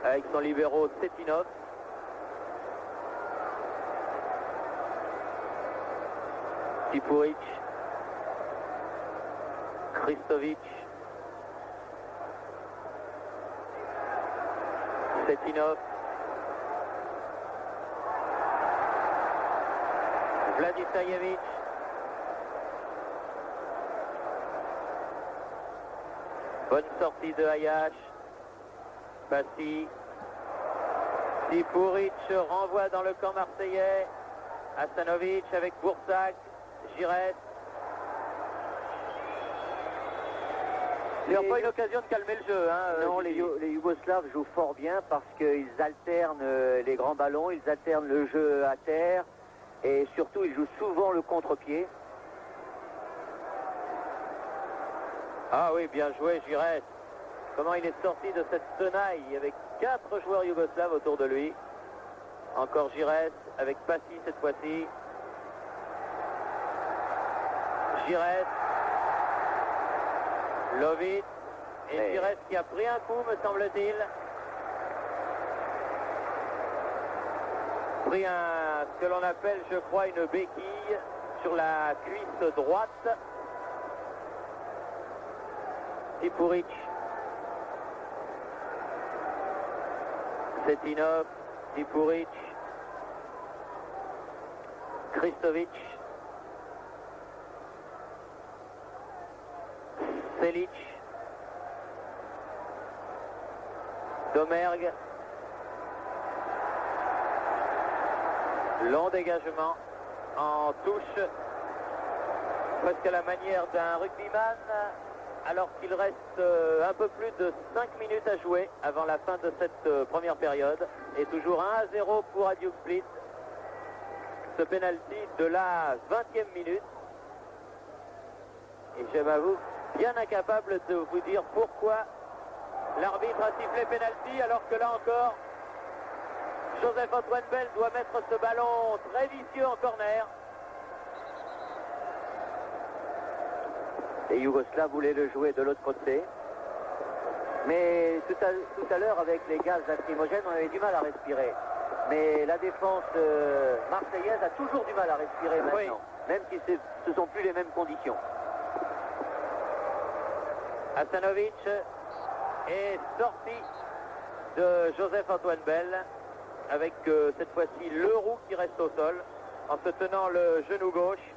avec son libéro Cetinov. Tipuric, Kristovic, Cetinov, Vladisajevic, bonne sortie de Hayash, Passy, Tipuric renvoie dans le camp marseillais, Hasanovic avec Boursac, Giresse. Il n'y a pas une occasion de calmer le jeu. Hein, non, les Yougoslaves jouent fort bien parce qu'ils alternent les grands ballons, ils alternent le jeu à terre et surtout ils jouent souvent le contre-pied. Ah oui, bien joué Giresse. Comment il est sorti de cette tenaille avec 4 joueurs yougoslaves autour de lui. Encore Giresse avec Passy cette fois-ci. Giresse. Lovitz. Et Giresse qui a pris un coup, me semble-t-il. Pris ce que l'on appelle, je crois, une béquille sur la cuisse droite. Tipuric. Cetinov, Tipuric, Kristovic, Selic, Domergue, long dégagement en touche, presque à la manière d'un rugbyman, alors qu'il reste un peu plus de 5 minutes à jouer avant la fin de cette première période. Et toujours 1-0 pour Hajduk Split. Ce pénalty de la 20e minute. Et je m'avoue bien incapable de vous dire pourquoi l'arbitre a sifflé pénalty, alors que là encore, Joseph-Antoine Bell doit mettre ce ballon très vicieux en corner. Les Yougoslaves voulaient le jouer de l'autre côté. Mais tout à l'heure, avec les gaz lacrymogènes, on avait du mal à respirer. Mais la défense marseillaise a toujours du mal à respirer maintenant, oui. Même si ce ne sont plus les mêmes conditions. Hasanovic est sorti de Joseph-Antoine Bell avec cette fois-ci Leroux qui reste au sol en se tenant le genou gauche.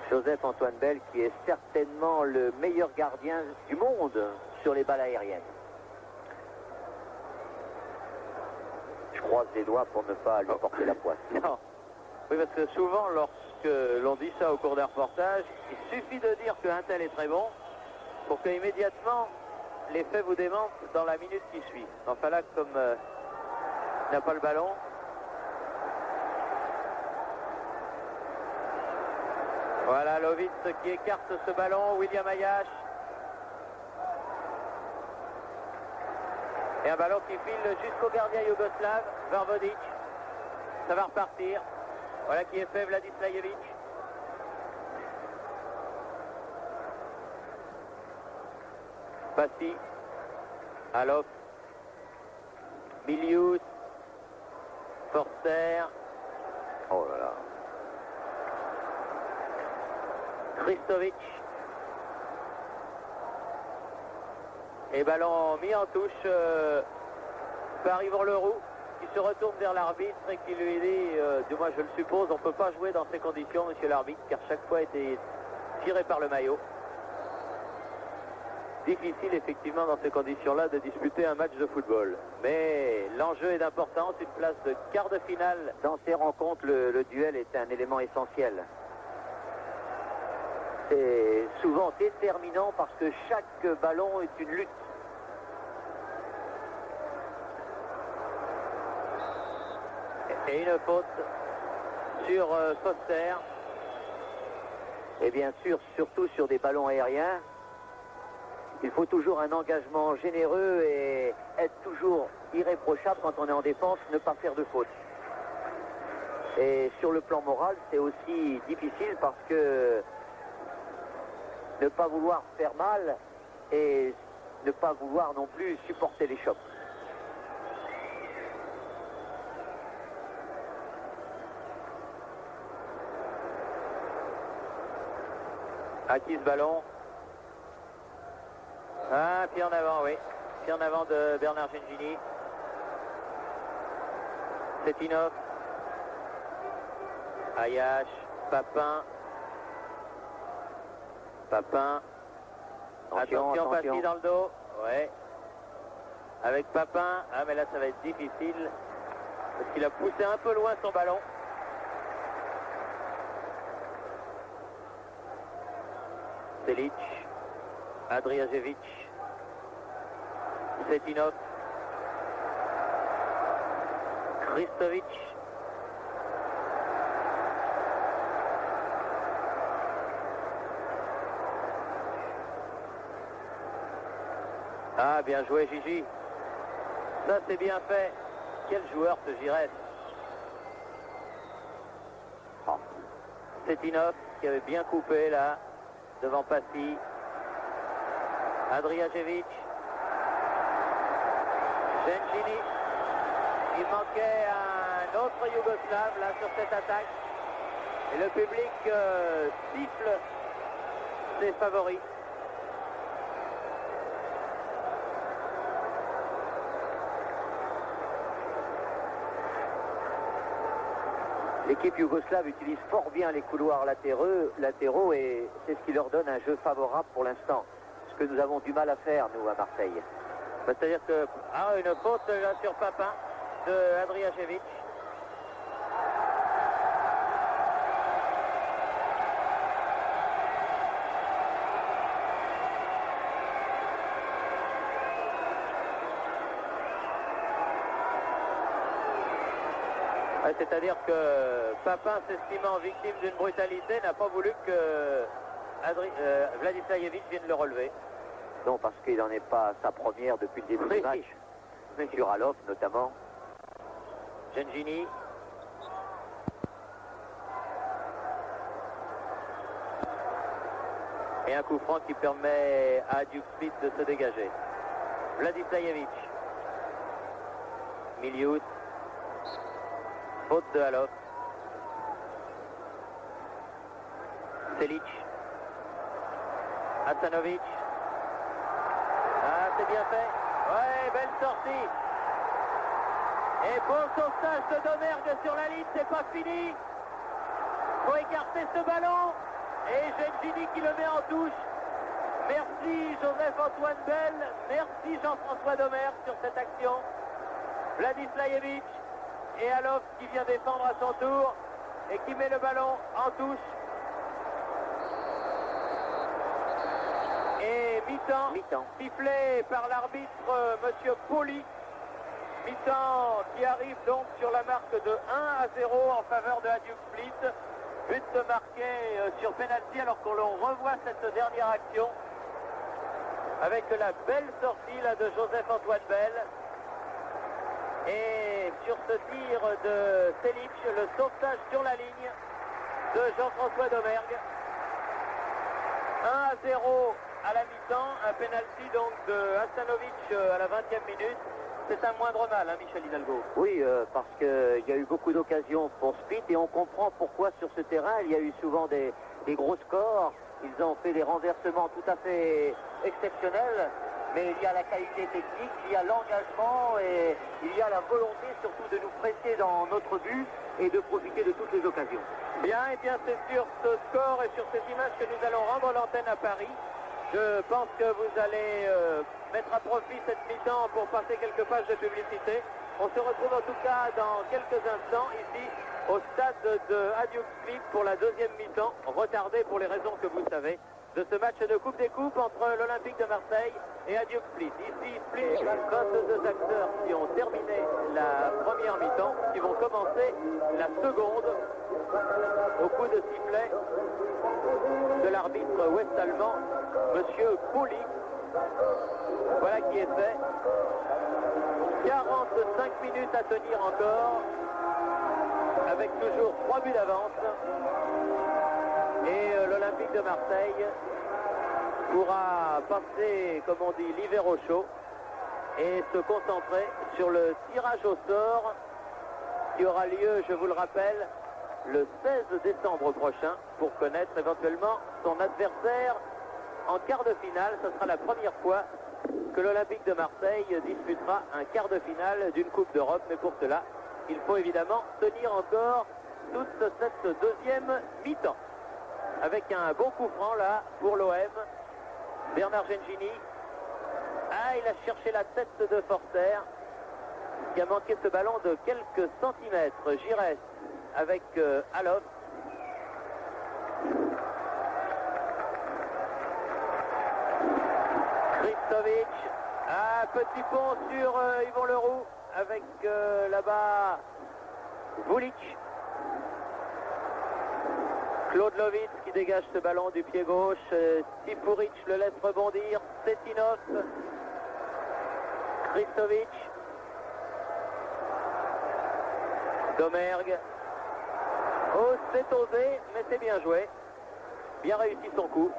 Joseph-Antoine Bell qui est certainement le meilleur gardien du monde sur les balles aériennes. Je croise les doigts pour ne pas lui porter la poisse. Non. Oui, parce que souvent, lorsque l'on dit ça au cours d'un reportage, il suffit de dire qu'un tel est très bon pour que immédiatement les faits vous démentent dans la minute qui suit. Enfin là, comme il n'a pas le ballon. Voilà Lovitz qui écarte ce ballon, William Hayash. Et un ballon qui file jusqu'au gardien yougoslave, Varvodic. Ça va repartir. Voilà qui est fait, Vladislajevic. Passy, Alof, Milius, Forster, Oh là là. Christovic. Et ballon mis en touche par Yvan Leroux, qui se retourne vers l'arbitre et qui lui dit, du moins je le suppose, on ne peut pas jouer dans ces conditions, monsieur l'arbitre, car chaque fois a été tiré par le maillot. Difficile effectivement dans ces conditions-là de disputer un match de football. Mais l'enjeu est d'importance, une place de quart de finale. Dans ces rencontres, le duel est un élément essentiel. C'est souvent déterminant parce que chaque ballon est une lutte. Et une faute sur Foster. Et bien sûr, surtout sur des ballons aériens, il faut toujours un engagement généreux et être toujours irréprochable quand on est en défense, ne pas faire de faute. Et sur le plan moral, c'est aussi difficile parce que ne pas vouloir faire mal et ne pas vouloir non plus supporter les chocs. À qui ce ballon? Ah, pied en avant, oui. Pied en avant de Bernard Gengini. Cetinov. Ayache. Papin. Papin. Attention, Passy dans le dos. Ouais. Avec Papin. Ah, mais là, ça va être difficile. Parce qu'il a poussé un peu loin son ballon. Selic. Adriajevic. Cetinov. Christovic. Ah, bien joué Gigi. Ça c'est bien fait. Quel joueur ce Giresse. Oh. Cetinov qui avait bien coupé là devant Passy. Adriajevic. Gengini. Il manquait un autre Yougoslave là sur cette attaque. Et le public siffle ses favoris. L'équipe yougoslave utilise fort bien les couloirs latéraux et c'est ce qui leur donne un jeu favorable pour l'instant. Ce que nous avons du mal à faire, nous, à Marseille. C'est-à-dire que... Ah, une faute là sur Papin de Adriajevic. C'est-à-dire que Papin, s'estimant victime d'une brutalité, n'a pas voulu que Vladislajevic vienne le relever. Non, parce qu'il n'en est pas sa première depuis le début du match. Mais sur Alof, notamment. Gengini. Et un coup franc qui permet à Duke Smith de se dégager. Vladislajevic. Milius. Faute de Alof. Selic. Hasanovic. Ah, c'est bien fait. Ouais, belle sortie. Et beau sauvetage de Domergue sur la ligne, c'est pas fini. Faut écarter ce ballon. Et Gengini qui le met en touche. Merci Joseph-Antoine Bell. Merci Jean-François Domergue sur cette action. Vladislajevic. Et Alof qui vient défendre à son tour et qui met le ballon en touche. Et mi-temps, sifflé par l'arbitre monsieur Poli. Mi-temps qui arrive donc sur la marque de 1-0 en faveur de Hajduk Split. But marqué sur penalty alors qu'on revoit cette dernière action avec la belle sortie là de Joseph-Antoine Bell. Et sur ce tir de Selic, le sauvetage sur la ligne de Jean-François Domergue. 1-0 à la mi-temps, un penalty donc de Hasanovic à la 20e minute. C'est un moindre mal, hein, Michel Hidalgo. Oui, parce qu'il y a eu beaucoup d'occasions pour Split et on comprend pourquoi sur ce terrain il y a eu souvent des gros scores. Ils ont fait des renversements tout à fait exceptionnels, mais il y a la qualité technique, il y a l'engagement et il y a la volonté surtout de nous presser dans notre but et de profiter de toutes les occasions. Bien, et bien c'est sur ce score et sur ces images que nous allons rendre l'antenne à Paris. Je pense que vous allez mettre à profit cette mi-temps pour passer quelques pages de publicité. On se retrouve en tout cas dans quelques instants ici au stade de Hajduk Split pour la deuxième mi-temps, retardée pour les raisons que vous savez, de ce match de Coupe des Coupes entre l'Olympique de Marseille et Hajduk Split. Ici, Split, 22 acteurs qui ont terminé la première mi-temps, qui vont commencer la seconde au coup de sifflet de l'arbitre ouest-allemand, Monsieur Pauli. Voilà qui est fait. 45 minutes à tenir encore, avec toujours 3 buts d'avance. Et l'Olympique de Marseille pourra passer, comme on dit, l'hiver au chaud et se concentrer sur le tirage au sort qui aura lieu, je vous le rappelle, le 16 décembre prochain pour connaître éventuellement son adversaire en quart de finale. Ce sera la première fois que l'Olympique de Marseille disputera un quart de finale d'une Coupe d'Europe, mais pour cela, il faut évidemment tenir encore toute cette deuxième mi-temps. Avec un bon coup franc là pour l'OM, Bernard Gengini. Ah, il a cherché la tête de Forster, qui a manqué ce ballon de quelques centimètres. Giresse avec Alof. Kristovic. Ah, petit pont sur Yvon Leroux avec là-bas Vulic. Claude Lovitz qui dégage ce ballon du pied gauche. Tipuric le laisse rebondir. Cetinov. Kristovic. Domergue. Oh, c'est osé, mais c'est bien joué. Bien réussi son coup.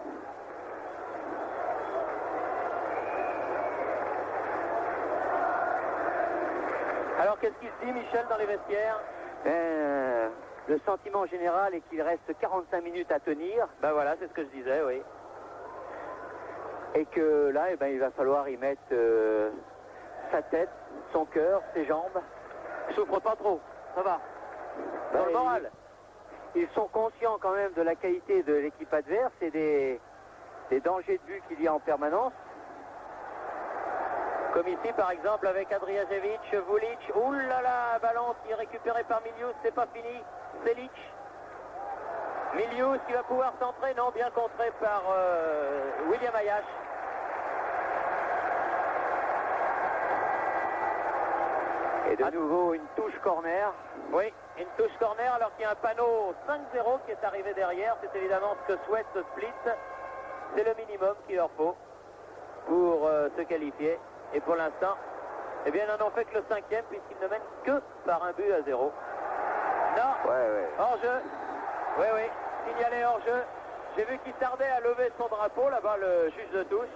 Alors, qu'est-ce qu'il se dit, Michel, dans les vestiaires? Le sentiment général est qu'il reste 45 minutes à tenir. Ben voilà, c'est ce que je disais, oui. Et que là, eh ben, il va falloir y mettre sa tête, son cœur, ses jambes. Souffre pas trop, ça va. Dans le moral. Ils sont conscients quand même de la qualité de l'équipe adverse et des dangers de but qu'il y a en permanence. Comme ici, par exemple, avec Adrijajevic, Vulic. Ouh là là, ballon qui est récupéré par Milius, c'est pas fini. Selic. Milius qui va pouvoir centrer, non, bien contré par William Ayash. Et de nouveau une touche corner. Oui, une touche corner alors qu'il y a un panneau 5-0 qui est arrivé derrière. C'est évidemment ce que souhaite Split. C'est le minimum qu'il leur faut pour se qualifier. Et pour l'instant, eh bien, ils n'en ont fait que le 5e puisqu'ils ne mènent que par un but à 0. Non, ouais. hors-jeu. Oui, signalé hors-jeu. J'ai vu qu'il tardait à lever son drapeau, là-bas, le juge de touche,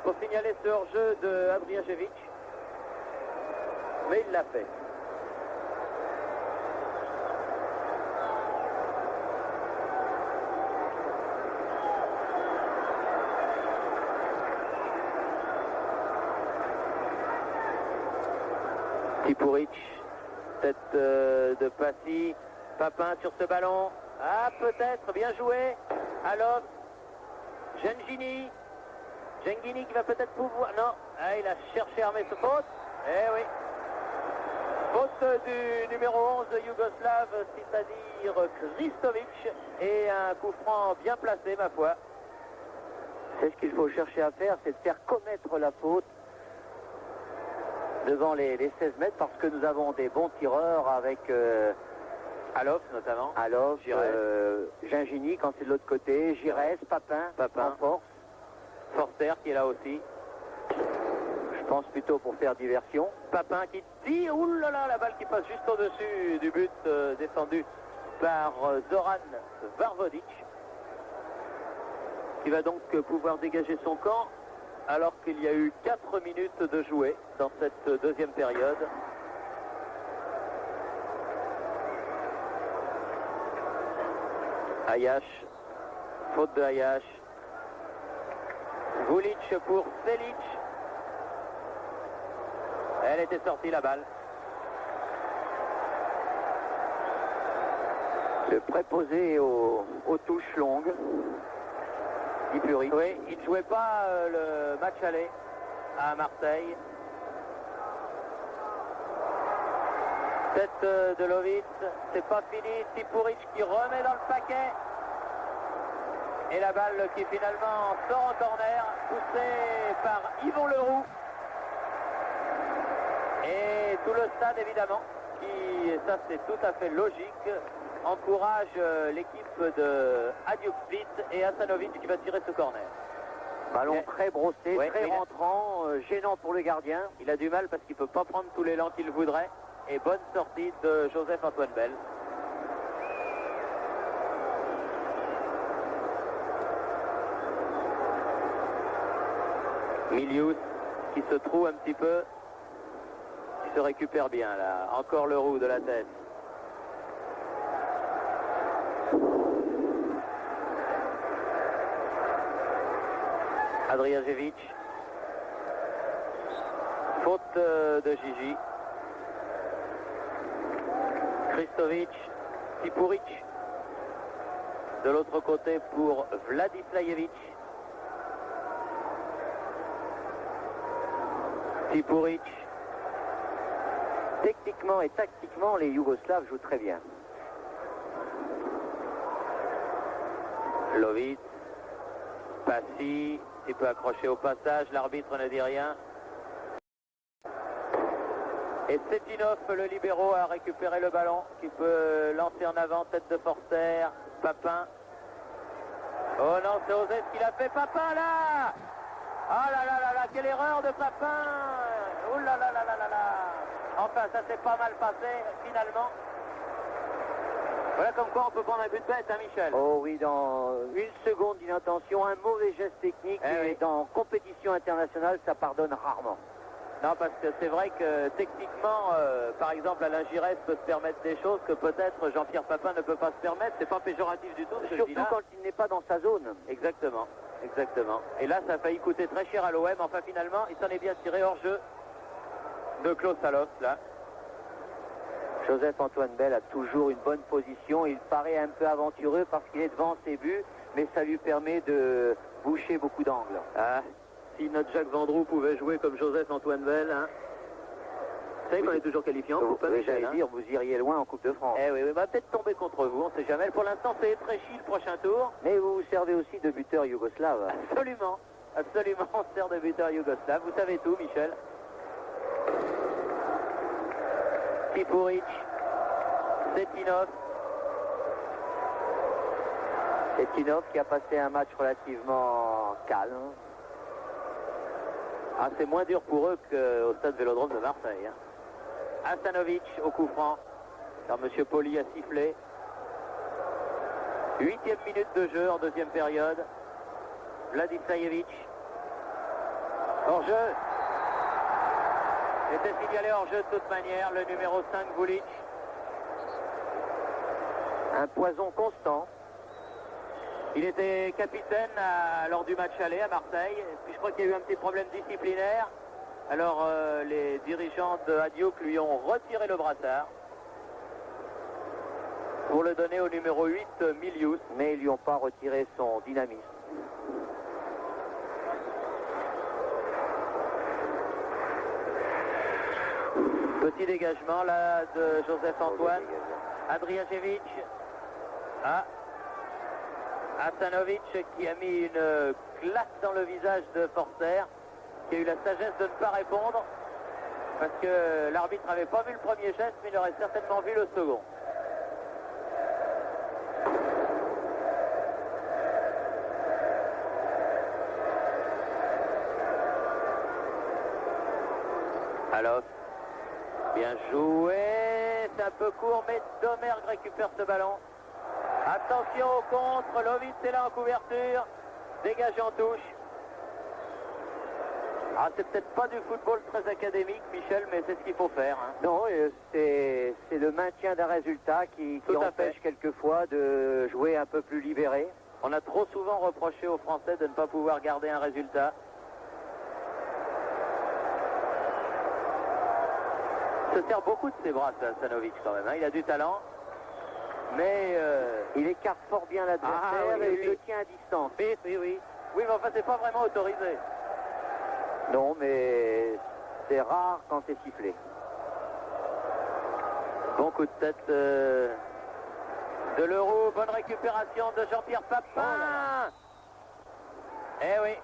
pour signaler ce hors-jeu de Adrijajevic. Mais il l'a fait. Tipuric, tête de Passy, Papin sur ce ballon. Ah, peut-être, bien joué. Alof, Gengini qui va peut-être pouvoir. Non, ah, il a cherché à armer ce faute. Eh oui. Faute du numéro 11 de Yougoslave, c'est-à-dire Kristovic. Et un coup franc bien placé, ma foi. C'est ce qu'il faut chercher à faire, c'est de faire commettre la faute devant les 16 mètres, parce que nous avons des bons tireurs avec Alof notamment. Alof, Gengini quand c'est de l'autre côté, Giresse, Papin en force. Forster qui est là aussi. Je pense plutôt pour faire diversion. Papin qui tire, oulala, la balle qui passe juste au-dessus du but défendu par Zoran Varvodic. qui va donc pouvoir dégager son camp alors qu'il y a eu 4 minutes de jouer dans cette deuxième période. Ayash, faute de Ayash. Vulic pour Selic. Elle était sortie la balle. Le préposé aux touches longues. Tipuri. Oui, il ne jouait pas le match aller à Marseille. Tête de Lovitz, c'est pas fini. Tipuric qui remet dans le paquet. Et la balle qui finalement sort en corner, poussée par Yvon Leroux. Et tout le stade évidemment, qui, ça c'est tout à fait logique, encourage l'équipe de Adiuk Split et Hasanovic qui va tirer ce corner. Ballon très brossé, Ouais, très rentrant, gênant pour le gardien. Il a du mal parce qu'il ne peut pas prendre tout l'élan qu'il voudrait. Et bonne sortie de Joseph-Antoine Bell. Milius qui se trouve un petit peu, qui se récupère bien là. Encore le roux de la tête. Adrijajevic. Faute de Gigi. Kristovic, Tipuric. De l'autre côté pour Vladislajevic. Tipuric. Techniquement et tactiquement, les Yougoslaves jouent très bien. Lovitz. Passy. Il peut accrocher au passage. L'arbitre ne dit rien. Et Setinov, le libéro, a récupéré le ballon, qui peut lancer en avant, tête de Forster, Papin. Oh non, c'est Osès qui l'a fait, Papin là. Ah là là là là, quelle erreur de Papin. Oh là là là là là là. Enfin, ça s'est pas mal passé, finalement. Voilà comme quoi on peut prendre un but bête, hein Michel. Oh oui, dans une seconde d'inattention, un mauvais geste technique, et oui. dans compétition internationale, ça pardonne rarement. Non, parce que c'est vrai que techniquement, par exemple, Alain Giresse peut se permettre des choses que peut-être Jean-Pierre Papin ne peut pas se permettre. C'est pas péjoratif du tout, ce que je dis Surtout là. quand il n'est pas dans sa zone. Exactement, exactement. Et là, ça a failli coûter très cher à l'OM. Enfin, finalement, il s'en est bien tiré hors jeu de Klaus Saloft, là. Joseph-Antoine Bell a toujours une bonne position. Il paraît un peu aventureux parce qu'il est devant ses buts, mais ça lui permet de boucher beaucoup d'angles. Ah, si notre Jacques Vendroux pouvait jouer comme Joseph-Antoine Bell, hein. Vous savez qu'on est toujours qualifié en coupe, hein, Oui, Michel, j'allais hein. dire, vous iriez loin en Coupe de France. Eh oui, va peut-être tomber contre vous, on ne sait jamais. Pour l'instant, c'est Etrechi le prochain tour. Mais vous vous servez aussi de buteur yougoslave. Absolument, absolument, on sert de buteur yougoslave. Vous savez tout, Michel. Tipuric, Setinov. Setinov qui a passé un match relativement calme. Ah, c'est moins dur pour eux qu'au stade Vélodrome de Marseille. Hein. Hasanovic au coup franc, car M. Poli a sifflé. 8e minute de jeu en deuxième période. Vladislajevic. Hors-jeu. Était signalé hors-jeu de toute manière, le numéro 5, Vulic. Un poison constant. Il était capitaine lors du match aller à Marseille. Et puis je crois qu'il y a eu un petit problème disciplinaire. Alors les dirigeants de Hadiouk lui ont retiré le brassard pour le donner au numéro 8, Milius. Mais ils lui ont pas retiré son dynamisme. Petit dégagement là de Joseph-Antoine. Adrijajevic. Ah. Hasanovic qui a mis une claque dans le visage de Forster, qui a eu la sagesse de ne pas répondre parce que l'arbitre n'avait pas vu le premier geste, mais il aurait certainement vu le second. Alors, bien joué, c'est un peu court, mais Domergue récupère ce ballon. Attention au contre, Lovitz est là en couverture. dégagé en touche. Ah, c'est peut-être pas du football très académique, Michel, mais c'est ce qu'il faut faire. Hein. Non, c'est le maintien d'un résultat qui empêche quelquefois de jouer un peu plus libéré. On a trop souvent reproché aux Français de ne pas pouvoir garder un résultat. Il se sert beaucoup de ses bras, Stanovic, quand même. Hein. Il a du talent, mais il écarte fort bien l'adversaire et il le tient à distance. Oui, oui, oui. Oui, mais enfin, c'est pas vraiment autorisé. Non, mais c'est rare quand c'est sifflé. Bon coup de tête de Leroux. Bonne récupération de Jean-Pierre Papin. Eh oui.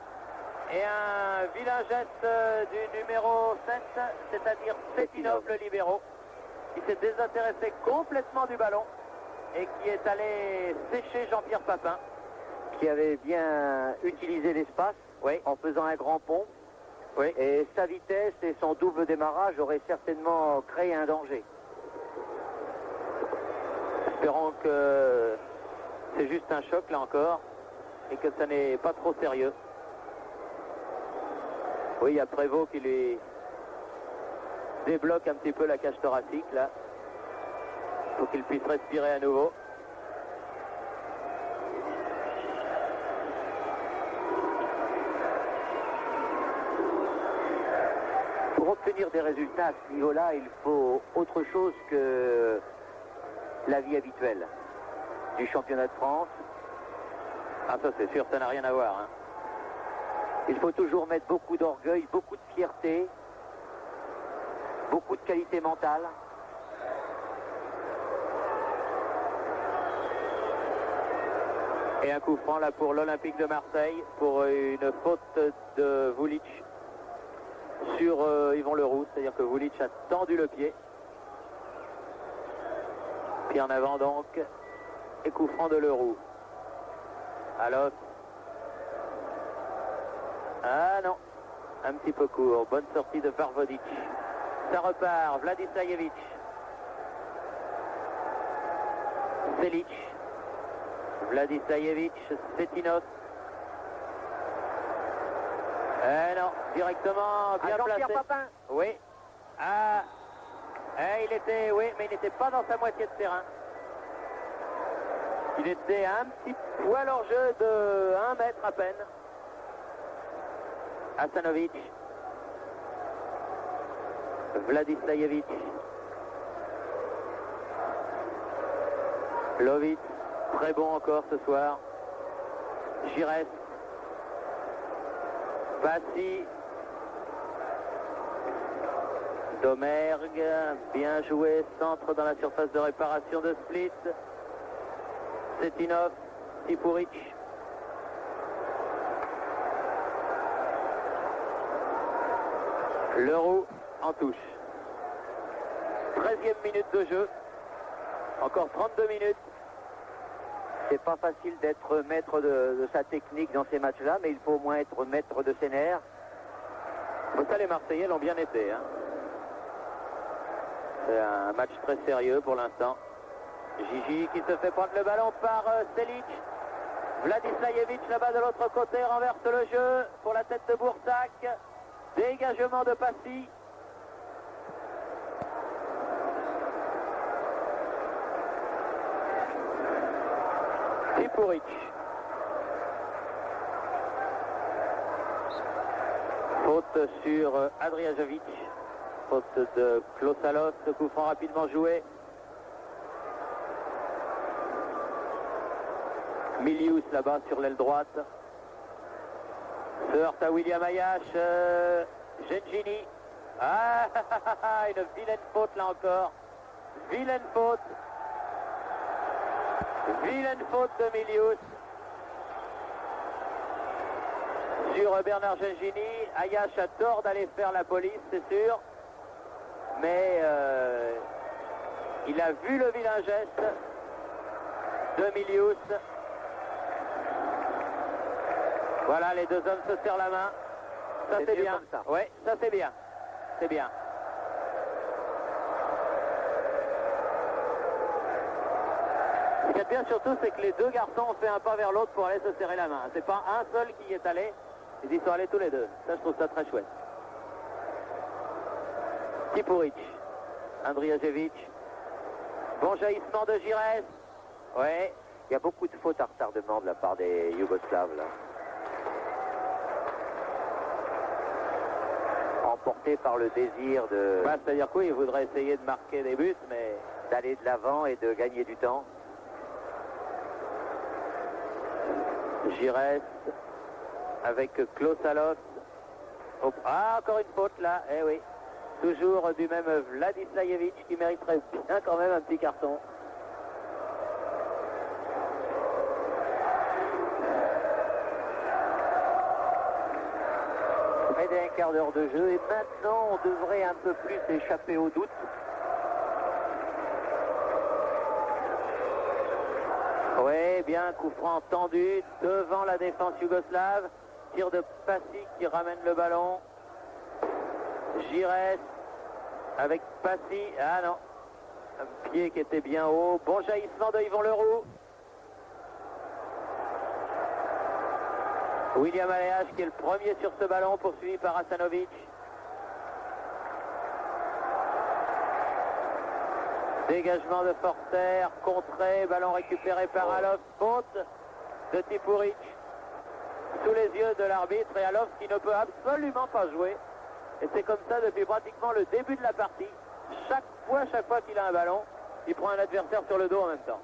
Et un vilain geste du numéro 7, c'est-à-dire Cetinov, le libéro, qui s'est désintéressé complètement du ballon et qui est allé sécher Jean-Pierre Papin. Qui avait bien utilisé l'espace en faisant un grand pont. Oui. Et sa vitesse et son double démarrage auraient certainement créé un danger. Espérons que c'est juste un choc là encore et que ça n'est pas trop sérieux. Oui, il y a Prévost qui lui débloque un petit peu la cage thoracique là. Il faut qu'il puisse respirer à nouveau. Pour obtenir des résultats à ce niveau-là, il faut autre chose que la vie habituelle du championnat de France. Ah, ça c'est sûr, ça n'a rien à voir. Hein. Il faut toujours mettre beaucoup d'orgueil, beaucoup de fierté, beaucoup de qualité mentale. Et un coup franc là pour l'Olympique de Marseille, pour une faute de Vulic sur Yvon Leroux, c'est-à-dire que Vulic a tendu le pied. Pied en avant donc, et coup franc de Leroux. Alors, ah non, un petit peu court, bonne sortie de Varvodic. Ça repart, Vladisajevic. Selic. Vladisajevic, Cetinov. Non, directement bien placé. Jean-Pierre Papin. Oui. Ah, il était, oui, mais il n'était pas dans sa moitié de terrain. Il était un petit poil hors jeu de 1 mètre à peine. Hasanovic. Vladisajevic. Lovic. Très bon encore ce soir. Giresse. Bassi. Domergue. Bien joué. Centre dans la surface de réparation de Split. Cetinov. Tipuric. Leroux en touche. 13e minute de jeu. Encore 32 minutes. C'est pas facile d'être maître de sa technique dans ces matchs-là, mais il faut au moins être maître de ses nerfs. Ça, les Marseillais l'ont bien été. Hein. C'est un match très sérieux pour l'instant. Gigi qui se fait prendre le ballon par Selic. Vladisajevic là-bas de l'autre côté renverse le jeu pour la tête de Boursac. Dégagement de Passy. Tipuric. Faute sur Adriajovic. Faute de Klosalos. Coup franc rapidement joué. Milius là-bas sur l'aile droite. Se heurte à William Ayash. Gengini. Ah, une vilaine faute là encore. Vilaine faute. Vilaine faute de Milius. Sur Bernard Gengini. Ayash a tort d'aller faire la police, c'est sûr. Mais il a vu le vilain geste de Milius. Voilà, les deux hommes se serrent la main. Ça c'est bien. Oui, ça c'est bien. C'est bien. qui est bien surtout, c'est que les deux garçons ont fait un pas vers l'autre pour aller se serrer la main. C'est pas un seul qui y est allé, ils y sont allés tous les deux. Ça, je trouve ça très chouette. Tipuric, Andrijasevic. Bon jaillissement de Giresse. Ouais, il y a beaucoup de fautes à retardement de la part des Yougoslaves, là. Emportés par le désir de... Bah, c'est-à-dire quoi, ils voudraient essayer de marquer des buts, mais... d'aller de l'avant et de gagner du temps. Giresse avec Klosalov. Ah, encore une faute là, eh oui. Toujours du même Vladislajevic qui mériterait bien quand même un petit carton. Près d'un quart d'heure de jeu et maintenant on devrait un peu plus échapper au doute. Oui, bien, coup franc tendu devant la défense yougoslave. Tir de Passy qui ramène le ballon. Giresse avec Passy. Ah non, un pied qui était bien haut. Bon jaillissement de Yvon Leroux. William Aleach qui est le premier sur ce ballon, poursuivi par Hasanovic. Dégagement de Forster, contré, ballon récupéré par Alof, faute de Tipuric. Sous les yeux de l'arbitre et Alof qui ne peut absolument pas jouer. Et c'est comme ça depuis pratiquement le début de la partie. Chaque fois qu'il a un ballon, il prend un adversaire sur le dos en même temps.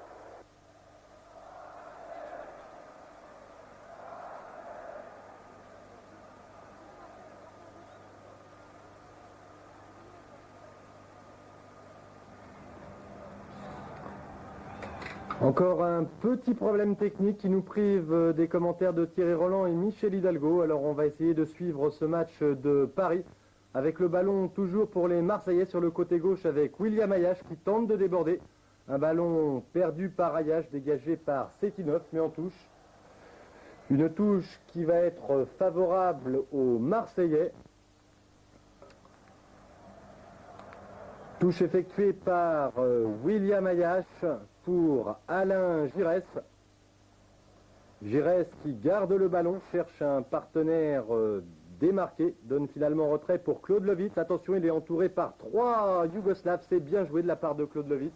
Encore un petit problème technique qui nous prive des commentaires de Thierry Roland et Michel Hidalgo. Alors on va essayer de suivre ce match de Paris avec le ballon toujours pour les Marseillais sur le côté gauche avec William Ayash qui tente de déborder. Un ballon perdu par Ayash, dégagé par Setinov, mais en touche. Une touche qui va être favorable aux Marseillais. Touche effectuée par William Ayash pour Alain Giresse. Giresse qui garde le ballon, cherche un partenaire démarqué, donne finalement retrait pour Claude Levitz. Attention, il est entouré par 3 Yougoslaves, c'est bien joué de la part de Claude Levitz.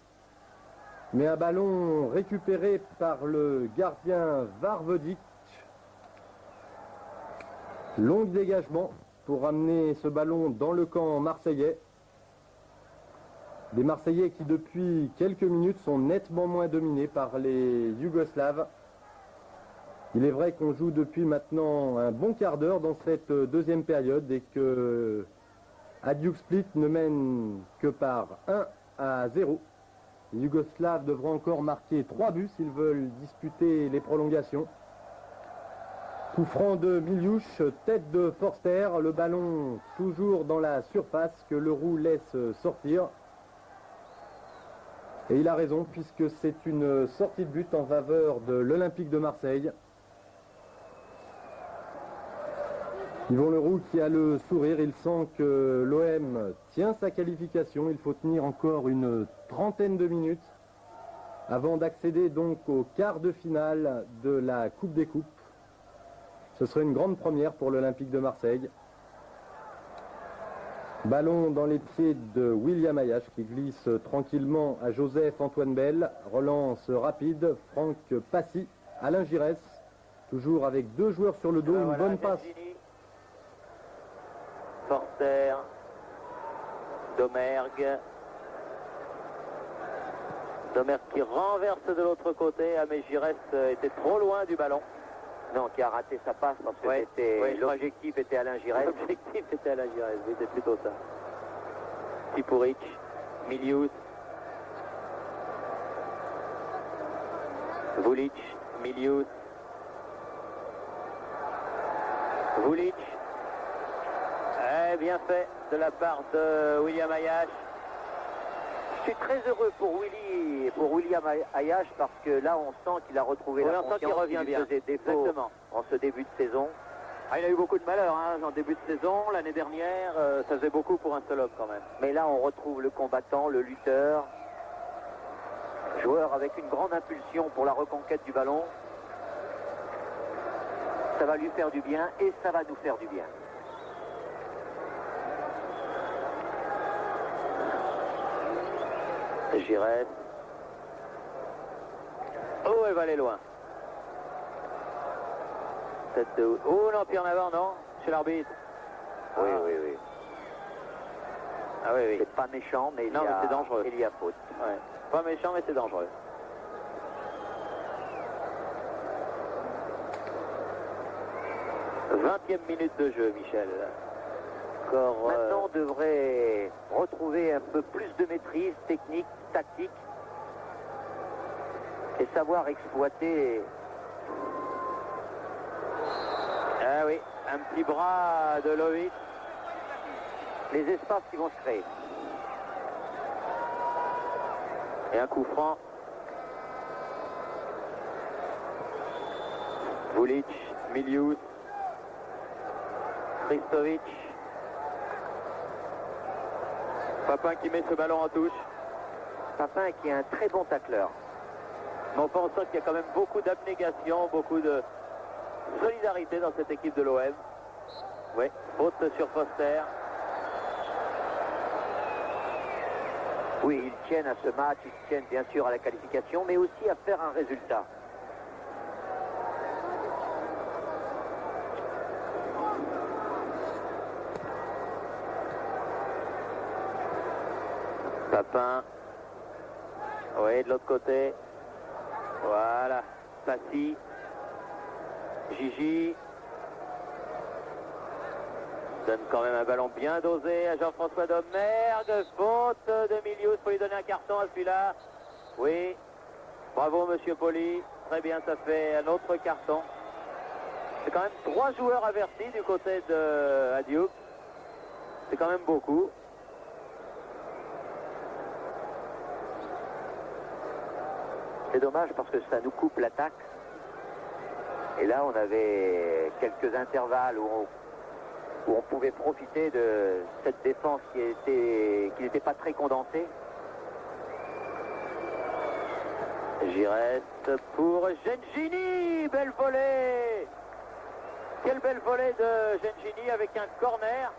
Mais un ballon récupéré par le gardien Varvedic. Long dégagement pour amener ce ballon dans le camp marseillais. Des Marseillais qui depuis quelques minutes sont nettement moins dominés par les Yougoslaves. Il est vrai qu'on joue depuis maintenant un bon quart d'heure dans cette deuxième période et que Hajduk Split ne mène que par 1-0. Les Yougoslaves devront encore marquer 3 buts s'ils veulent disputer les prolongations. Coup franc de Miliouche, tête de Forster, le ballon toujours dans la surface que Leroux laisse sortir. Et il a raison puisque c'est une sortie de but en faveur de l'Olympique de Marseille. Yvon Leroux qui a le sourire, il sent que l'OM tient sa qualification. Il faut tenir encore une trentaine de minutes avant d'accéder donc au quart de finale de la Coupe des Coupes. Ce serait une grande première pour l'Olympique de Marseille. Ballon dans les pieds de William Ayash qui glisse tranquillement à Joseph-Antoine Bell. Relance rapide, Franck Passy, Alain Giresse. Toujours avec 2 joueurs sur le dos, une voilà, bonne passe. Forster, Domergue. Domergue qui renverse de l'autre côté. Ah, mais Giresse était trop loin du ballon. Non, qui a raté sa passe parce que l'objectif était Alain Giresse. L'objectif était Alain Giresse, oui, c'est plutôt ça. Tipuric, Milius, Vulic, Milius, Vulic. Bien fait de la part de William Ayash. Je suis très heureux pour William Ayash parce que là on sent qu'il a retrouvé la confiance, qu'il revient bien. Faisait défaut en ce début de saison. Ah, il a eu beaucoup de malheur en début de saison. L'année dernière, ça faisait beaucoup pour un seul homme quand même. Mais là on retrouve le combattant, le lutteur. Joueur avec une grande impulsion pour la reconquête du ballon. Ça va lui faire du bien et ça va nous faire du bien. Giresse. Oh, elle va aller loin. Tête de... Oh non, pied en avant, non? Chez l'arbitre. Oui, oui, oui. Ah oui, oui. C'est pas méchant, mais Non, mais c'est dangereux. Il y a faute. Ouais. Pas méchant, mais c'est dangereux. Vingtième minute de jeu, Michel. Encore, Maintenant, on devrait retrouver un peu plus de maîtrise technique, tactique, et savoir exploiter. Ah oui, un petit bras de Lovic. Les espaces qui vont se créer. Et un coup franc. Vulic, Milius, Kristovic. Papin qui met ce ballon en touche. Papin qui est un très bon tacleur. Mais on pense qu'il y a quand même beaucoup d'abnégation, beaucoup de solidarité dans cette équipe de l'OM. Oui, faute sur Foster. Oui, ils tiennent à ce match, ils tiennent bien sûr à la qualification, mais aussi à faire un résultat. Papin. Oui, de l'autre côté. Voilà. Passy. Gigi. Donne quand même un ballon bien dosé à Jean-François Domergue. Faute de Milius. Il faut lui donner un carton à celui-là. Oui. Bravo, monsieur Poli. Très bien, ça fait un autre carton. C'est quand même 3 joueurs avertis du côté de Hadiouk. C'est quand même beaucoup. C'est dommage parce que ça nous coupe l'attaque. Et là, on avait quelques intervalles où on pouvait profiter de cette défense qui n'était pas très condensée. Giresse pour Gengini. Belle volée. Quelle belle volée de Gengini avec un corner.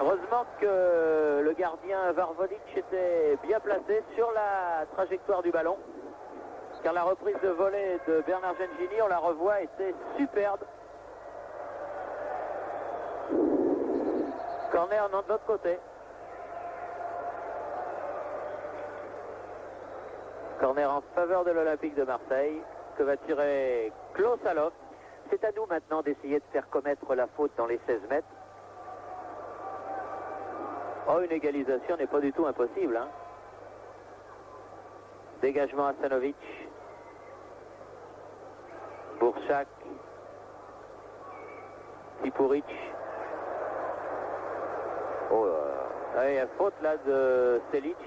Heureusement que le gardien Varvolic était bien placé sur la trajectoire du ballon. Car la reprise de volée de Bernard Gengini, on la revoit, était superbe. Corner non de l'autre côté. Corner en faveur de l'Olympique de Marseille, que va tirer Klaus Allofs. C'est à nous maintenant d'essayer de faire commettre la faute dans les 16 mètres. Oh, une égalisation n'est pas du tout impossible. Hein. Dégagement à Stanovic. Bourchak. Tipuric. Oh, il y a faute là de Selic.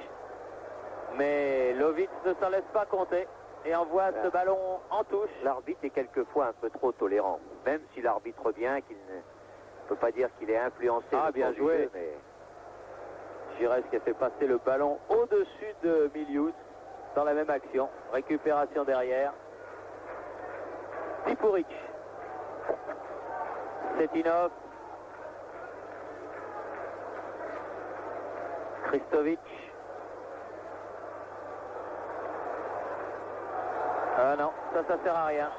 Mais Lovic ne s'en laisse pas compter et envoie ce ballon en touche. L'arbitre est quelquefois un peu trop tolérant. Même s'il arbitre bien, qu'il ne peut pas dire qu'il est influencé. Ah, bien joué. Jeu, mais... Giresse qui a fait passer le ballon au-dessus de Milius dans la même action. Récupération derrière. Tipuric. Setinov. Kristovic. Ah non, ça sert à rien.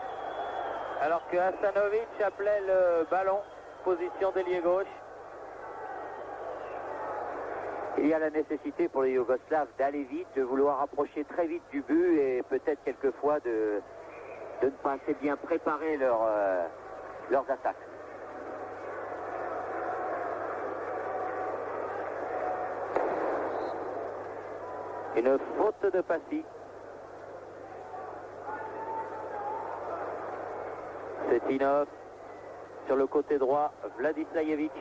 Alors que Hasanovic appelait le ballon, position d'ailier gauche. Il y a la nécessité pour les Yougoslaves d'aller vite, de vouloir approcher très vite du but et peut-être quelquefois de ne pas assez bien préparer leurs attaques. Une faute de Passy. Setinov sur le côté droit, Vladislajevic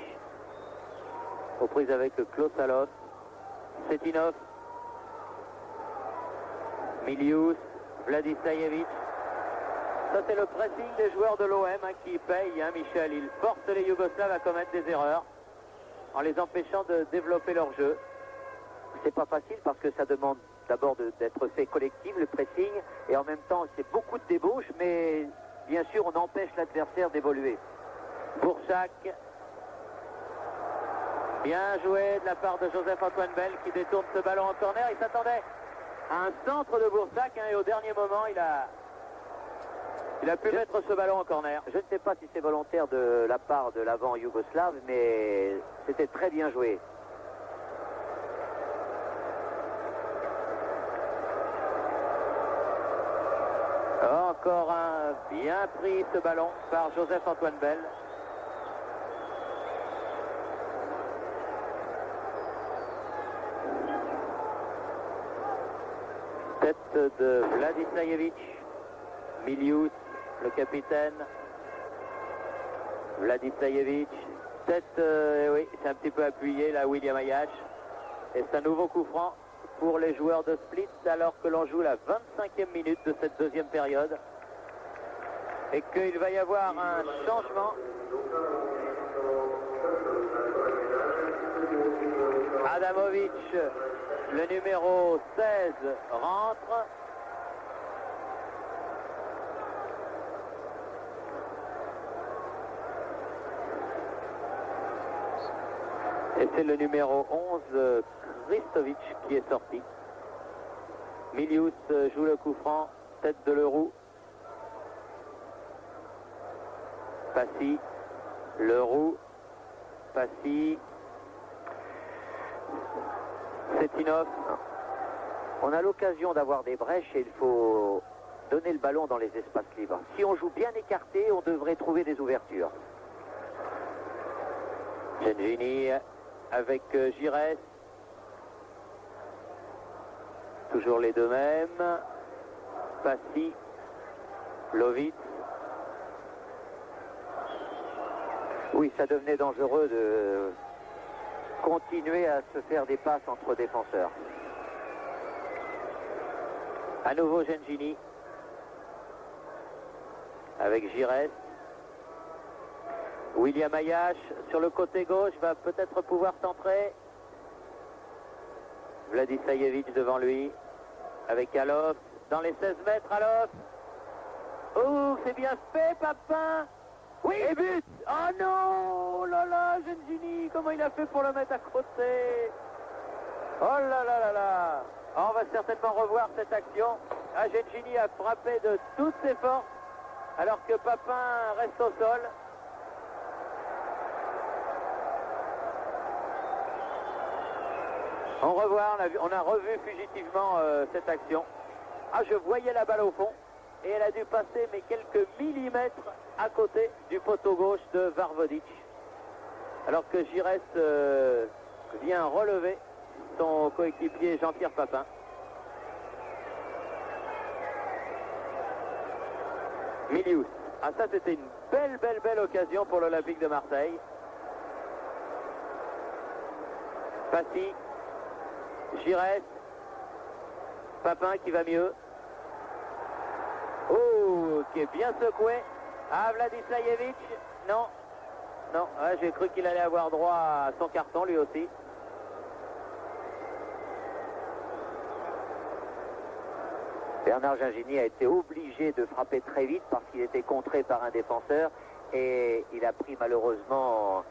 aux prises avec Klaus Allofs. Setinov, Milius, Vladislajevic. Ça c'est le pressing des joueurs de l'OM qui paye, hein, Michel. Ils forcent les Yougoslaves à commettre des erreurs en les empêchant de développer leur jeu. c'est pas facile parce que ça demande d'abord d'être fait collectif, le pressing, et en même temps c'est beaucoup de débauche, mais bien sûr on empêche l'adversaire d'évoluer. Boursac. Bien joué de la part de Joseph-Antoine Bell qui détourne ce ballon en corner. Il s'attendait à un centre de Boursac et au dernier moment il a pu mettre ce ballon en corner. Je ne sais pas si c'est volontaire de la part de l'avant yougoslave, mais c'était très bien joué. Encore un bien pris ce ballon par Joseph-Antoine Bell. Tête de Vladislajevic. Milius, le capitaine. Vladislajevic. Tête, oui, c'est un petit peu appuyé là, William Ayash. Et c'est un nouveau coup franc pour les joueurs de Split alors que l'on joue la 25e minute de cette deuxième période. Et qu'il va y avoir un changement. Adamovic, le numéro 16, rentre. Et c'est le numéro 11, Kristovic, qui est sorti. Milius joue le coup franc, tête de Leroux. Passy, Leroux, Passy, Cetinov. On a l'occasion d'avoir des brèches et il faut donner le ballon dans les espaces libres. Si on joue bien écarté, on devrait trouver des ouvertures. Gengini avec Giresse. Toujours les deux mêmes. Passy, Lovitz. Oui, ça devenait dangereux de continuer à se faire des passes entre défenseurs. À nouveau Gengini avec Giresse. William Ayash sur le côté gauche va peut-être pouvoir centrer. Vladislajevic devant lui avec Alof dans les 16 mètres. Alof. Oh, c'est bien fait, Papin. Oui, et but. Oh non, oh là là, Gengini, comment il a fait pour le mettre à côté. Oh là là là là. On va certainement revoir cette action. Gengini a frappé de toutes ses forces alors que Papin reste au sol. On revoit, on a revu fugitivement cette action. Ah, je voyais la balle au fond et elle a dû passer mais quelques millimètres à côté du poteau gauche de Varvodic. Alors que Giresse vient relever son coéquipier Jean-Pierre Papin. Milius. Ah, ça c'était une belle occasion pour l'Olympique de Marseille. Passy. Giresse, Papin qui va mieux. Oh, qui est bien secoué. Ah, Vladislajevic, non. Non, ah, j'ai cru qu'il allait avoir droit à son carton lui aussi. Bernard Gengini a été obligé de frapper très vite parce qu'il était contré par un défenseur et il a pris malheureusement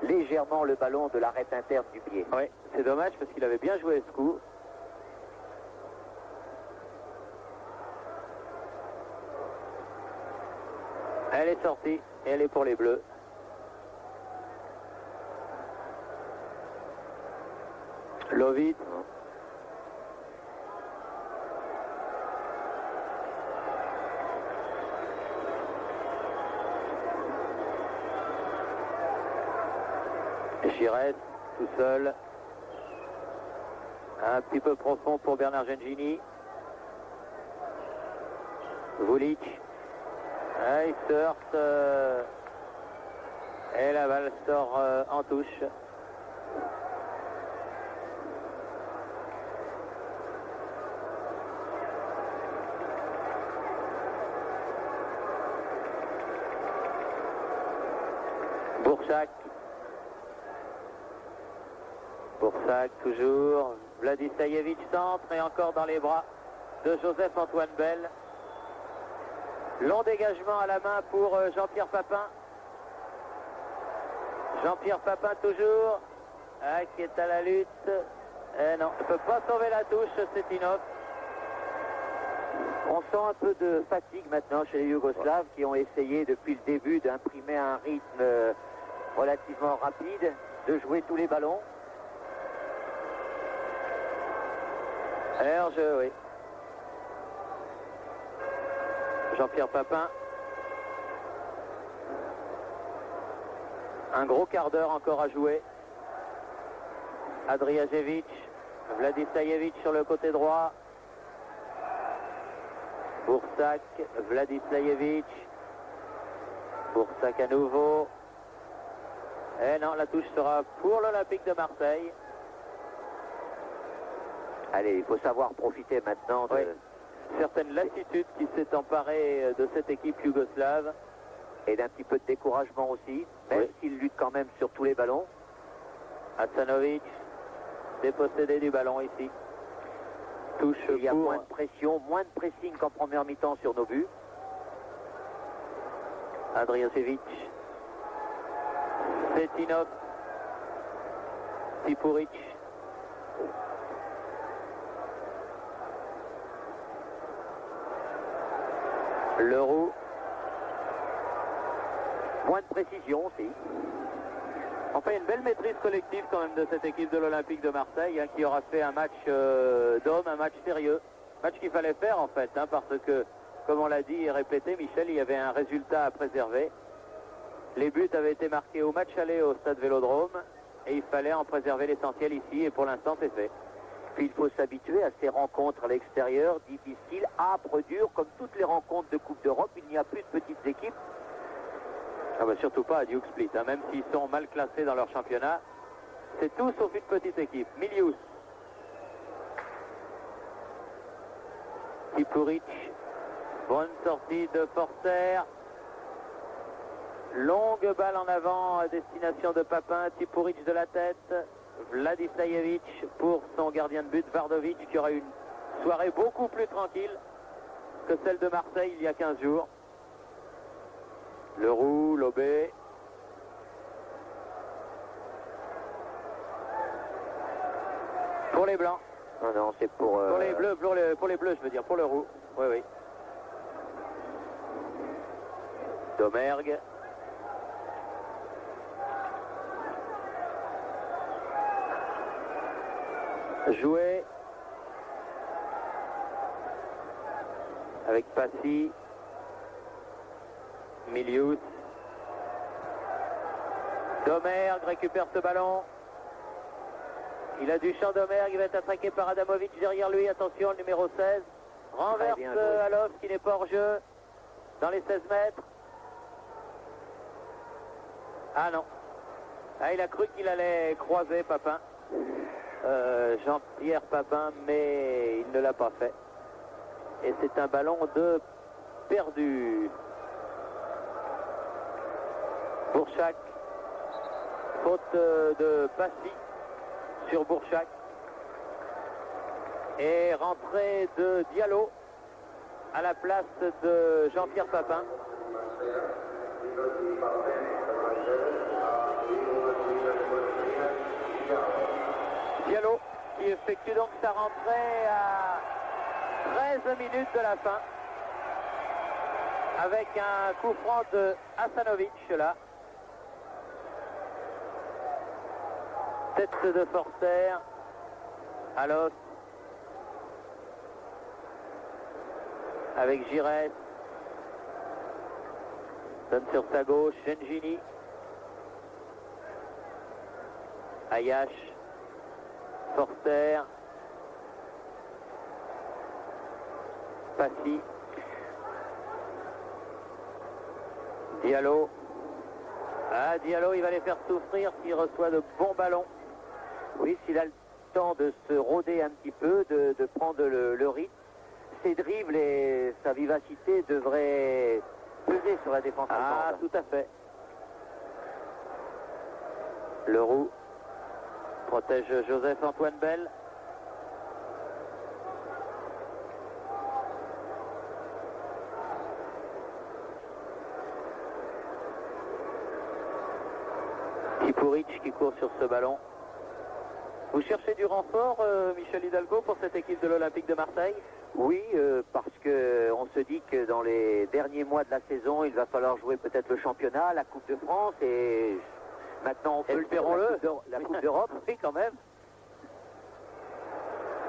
légèrement le ballon de l'arête interne du pied. Oui, c'est dommage parce qu'il avait bien joué ce coup. Elle est sortie et elle est pour les Bleus. Lovitz. Giresse, tout seul. Un petit peu profond pour Bernard Gengini. Vulic. Ah, il se heurte. Et la balle sort en touche. Boursac toujours. Vladislajevic centre et encore dans les bras de Joseph-Antoine Bell. Long dégagement à la main pour Jean-Pierre Papin. Jean-Pierre Papin toujours. Ah, qui est à la lutte. Non, ne peut pas sauver la touche, Cetinov. On sent un peu de fatigue maintenant chez les Yougoslaves qui ont essayé depuis le début d'imprimer un rythme relativement rapide, de jouer tous les ballons. Hors-jeu, oui. Jean-Pierre Papin. Un gros quart d'heure encore à jouer. Adrijajevic, Vladislajevic sur le côté droit. Boursac, Vladislajevic. Boursac à nouveau. Et non, la touche sera pour l'Olympique de Marseille. Allez, il faut savoir profiter maintenant de... Oui. Certaine lassitude qui s'est emparée de cette équipe yougoslave. Et d'un petit peu de découragement aussi, même s'il lutte quand même sur tous les ballons. Hatsanovic, dépossédé du ballon ici. Touche Il y a pour... moins de pression, moins de pressing qu'en première mi-temps sur nos buts. Adrijajevic. Cetinov. Tipuric. Leroux. Moins de précision aussi. Enfin, une belle maîtrise collective quand même de cette équipe de l'Olympique de Marseille hein, qui aura fait un match d'homme, un match sérieux. Match qu'il fallait faire en fait, hein, parce que, comme on l'a dit et répété, Michel, il y avait un résultat à préserver. Les buts avaient été marqués au match aller au stade Vélodrome et il fallait en préserver l'essentiel ici et pour l'instant c'est fait. Puis il faut s'habituer à ces rencontres à l'extérieur, difficiles, âpres, dures, comme toutes les rencontres de Coupe d'Europe. Il n'y a plus de petites équipes. Ah bah surtout pas à Duke Split, hein, même s'ils sont mal classés dans leur championnat. C'est tout sauf une petite équipe. Milius. Tipuric. Bonne sortie de Forster. Longue balle en avant à destination de Papin. Tipuric de la tête. Vladislajevic pour son gardien de but, Vardovic, qui aura une soirée beaucoup plus tranquille que celle de Marseille il y a 15 jours. Leroux, Lobé. Pour les Blancs. Non, non, c'est pour... Pour les Bleus, pour les Bleus, je veux dire, pour Leroux. Oui, oui. Domergue. Joué. Avec Passy. Milius. Domergue récupère ce ballon. Il a du champ Domergue, il va être attaqué par Adamovic derrière lui. Attention, le numéro 16. Renverse Alof qui n'est pas hors jeu. Dans les 16 mètres. Ah non. Ah, il a cru qu'il allait croiser Papin. Jean-Pierre Papin, mais il ne l'a pas fait. Et c'est un ballon de perdu. Boursac. Faute de Passy sur Boursac. Et rentrée de Diallo à la place de Jean-Pierre Papin. Diallo qui effectue donc sa rentrée à 13 minutes de la fin avec un coup franc de Hatsanovic là. Tête de Forster. Alos. Avec Giresse. Donne sur sa gauche. Gengini. Ayash. Forster. Passy. Diallo. Ah, Diallo, il va les faire souffrir s'il reçoit de bons ballons. Oui, s'il a le temps de se rôder un petit peu, de prendre le rythme, ses dribbles et sa vivacité devraient peser sur la défense allemande. Ah, tout à fait. Leroux protège Joseph-Antoine Bell. Tipuric qui court sur ce ballon. Vous cherchez du renfort, Michel Hidalgo, pour cette équipe de l'Olympique de Marseille? Oui, parce qu'on se dit que dans les derniers mois de la saison, il va falloir jouer peut-être le championnat, la Coupe de France et maintenant on peut espérons-le, la Coupe d'Europe, oui quand même.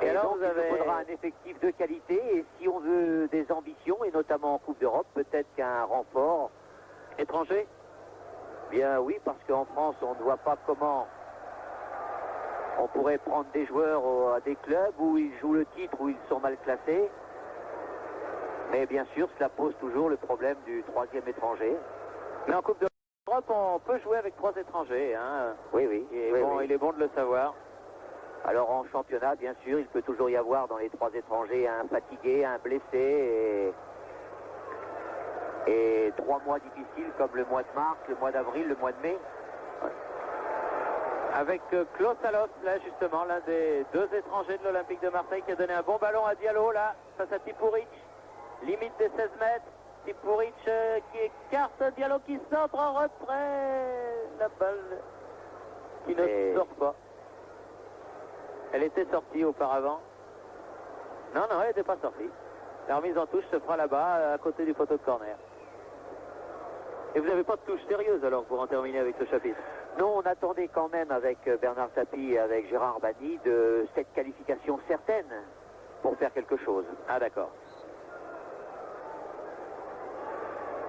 Et alors donc, il faudra un effectif de qualité et si on veut des ambitions, et notamment en Coupe d'Europe, peut-être qu'un renfort étranger. Bien oui, parce qu'en France, on ne voit pas comment on pourrait prendre des joueurs à des clubs où ils jouent le titre, où ils sont mal classés. Mais bien sûr, cela pose toujours le problème du troisième étranger. Mais en Coupe d'Europe, on peut jouer avec 3 étrangers. Hein. Oui, oui. Il est bon de le savoir. Alors en championnat, bien sûr, il peut toujours y avoir dans les 3 étrangers un fatigué, un blessé et 3 mois difficiles comme le mois de mars, le mois d'avril, le mois de mai. Avec Klaus Allofs, là justement, l'un des 2 étrangers de l'Olympique de Marseille qui a donné un bon ballon à Diallo, là, face à Tipuric. Limite des 16 mètres. Tipuric qui écarte Diallo qui centre en retrait. La balle qui ne sort pas. Elle était sortie auparavant. Non, elle n'était pas sortie. La remise en touche se fera là-bas, à côté du poteau de corner. Et vous n'avez pas de touche sérieuse alors pour en terminer avec ce chapitre? Non, on attendait quand même avec Bernard Tapie et avec Gérard Bani de cette qualification certaine pour faire quelque chose. Ah d'accord.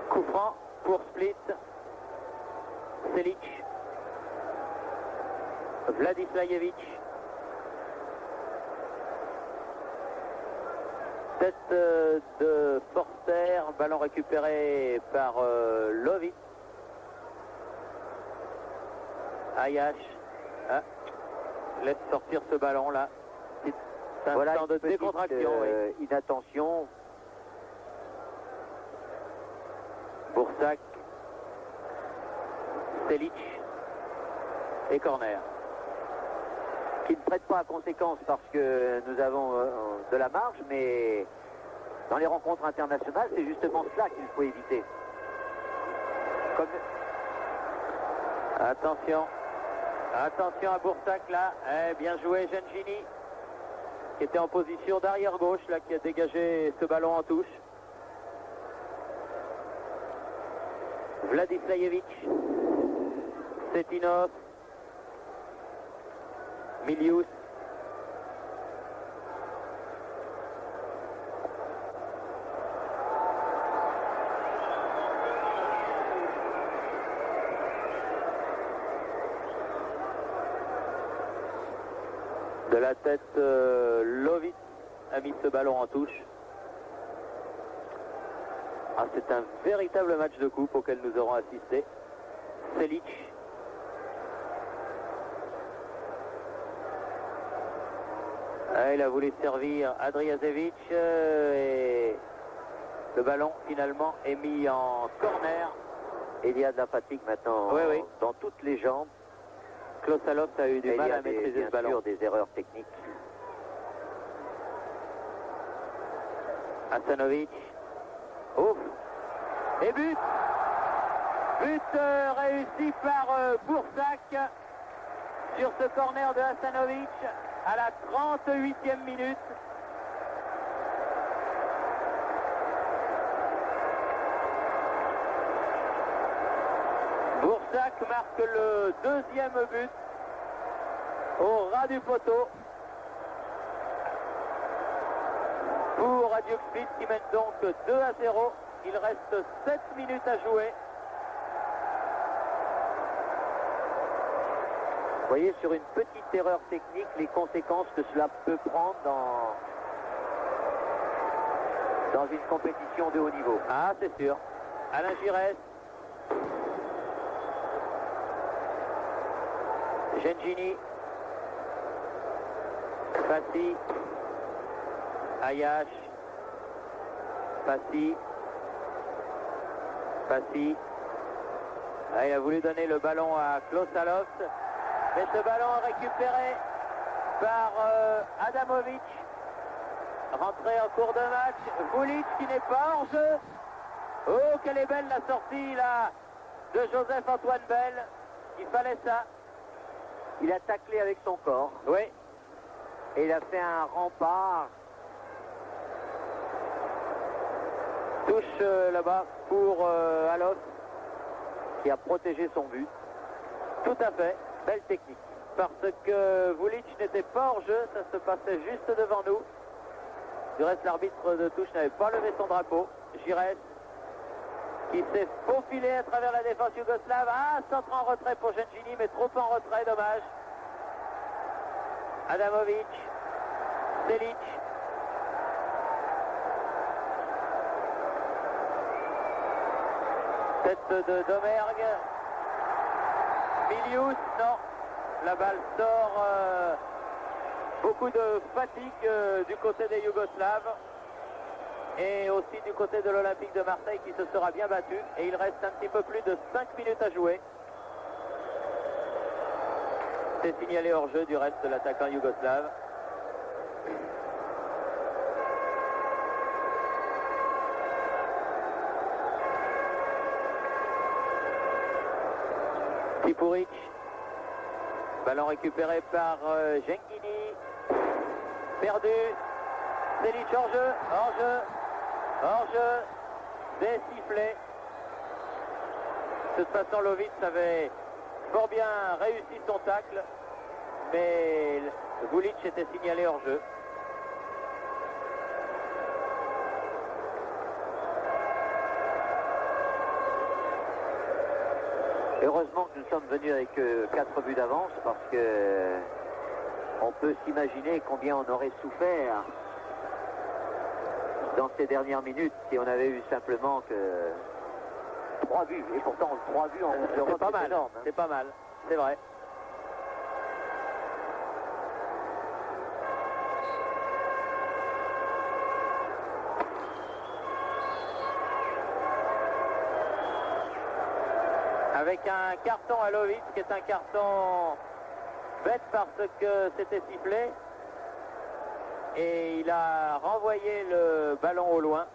Coup franc pour Split. Selic. Vladislajevic. Tête de Forster, ballon récupéré par Lovic. Ayash laisse sortir ce ballon là. C'est un voilà temps de décontraction. Oui. Inattention. Boursac, Selic et corner. Qui ne prête pas à conséquence parce que nous avons de la marge, mais dans les rencontres internationales, c'est justement cela qu'il faut éviter. Attention à Boursac là. Bien joué Gengini, qui était en position d'arrière gauche là, qui a dégagé ce ballon en touche. Vladislajevic, Cetinov, Milius. De la tête, Lovic a mis ce ballon en touche. Ah, c'est un véritable match de coupe auquel nous aurons assisté. Selic. Il a voulu servir Adrijasevic et le ballon finalement est mis en corner. Il y a de la fatigue maintenant dans toutes les jambes. Klaus Allofs a eu du mal à maîtriser ce ballon. Bien sûr, des erreurs techniques. Hasanovic. Ouf. Et but. But réussi par Boursac sur ce corner de Hasanovic à la 38e minute. Boursac marque le 2e but au ras du poteau pour Radio Split qui mène donc 2-0. Il reste 7 minutes à jouer. Vous voyez, sur une petite erreur technique, les conséquences que cela peut prendre dans une compétition de haut niveau. Ah, c'est sûr. Alain Giresse. Gengini. Fassi. Ayash. Fassi. Ah, il a voulu donner le ballon à Klaus Allofs. Mais ce ballon récupéré par Adamovic. Rentré en cours de match. Vulic qui n'est pas hors jeu. Oh, quelle est belle la sortie là de Joseph-Antoine Bell. Il fallait ça. Il a taclé avec son corps. Oui. Et il a fait un rempart. Touche là-bas pour Alos. Qui a protégé son but. Tout à fait. Belle technique. Parce que Vulic n'était pas hors jeu. Ça se passait juste devant nous. Du reste, l'arbitre de touche n'avait pas levé son drapeau. Giresse qui s'est faufilé à travers la défense yougoslave. Ah, centre en retrait pour Gengini, mais trop en retrait, dommage. Adamovic, Selic. Tête de Domergue. Milius, non. La balle sort. Beaucoup de fatigue du côté des Yougoslaves. Et aussi du côté de l'Olympique de Marseille qui se sera bien battu. Et il reste un petit peu plus de 5 minutes à jouer. C'est signalé hors jeu du reste de l'attaquant yougoslave. Tipuric. Ballon récupéré par Gengini. Perdu. Selic hors jeu. Hors jeu. Hors jeu. Des sifflets. De toute façon, Lovic avait fort bien réussi son tacle. Mais Vulic était signalé hors jeu. Heureusement que nous sommes venus avec 4 buts d'avance parce que on peut s'imaginer combien on aurait souffert dans ces dernières minutes si on avait eu simplement que 3 buts. Et pourtant 3 buts en c'est pas mal, énorme, hein. C'est pas mal, c'est vrai. Avec un carton à Lovic qui est un carton bête parce que c'était sifflé. Et il a renvoyé le ballon au loin.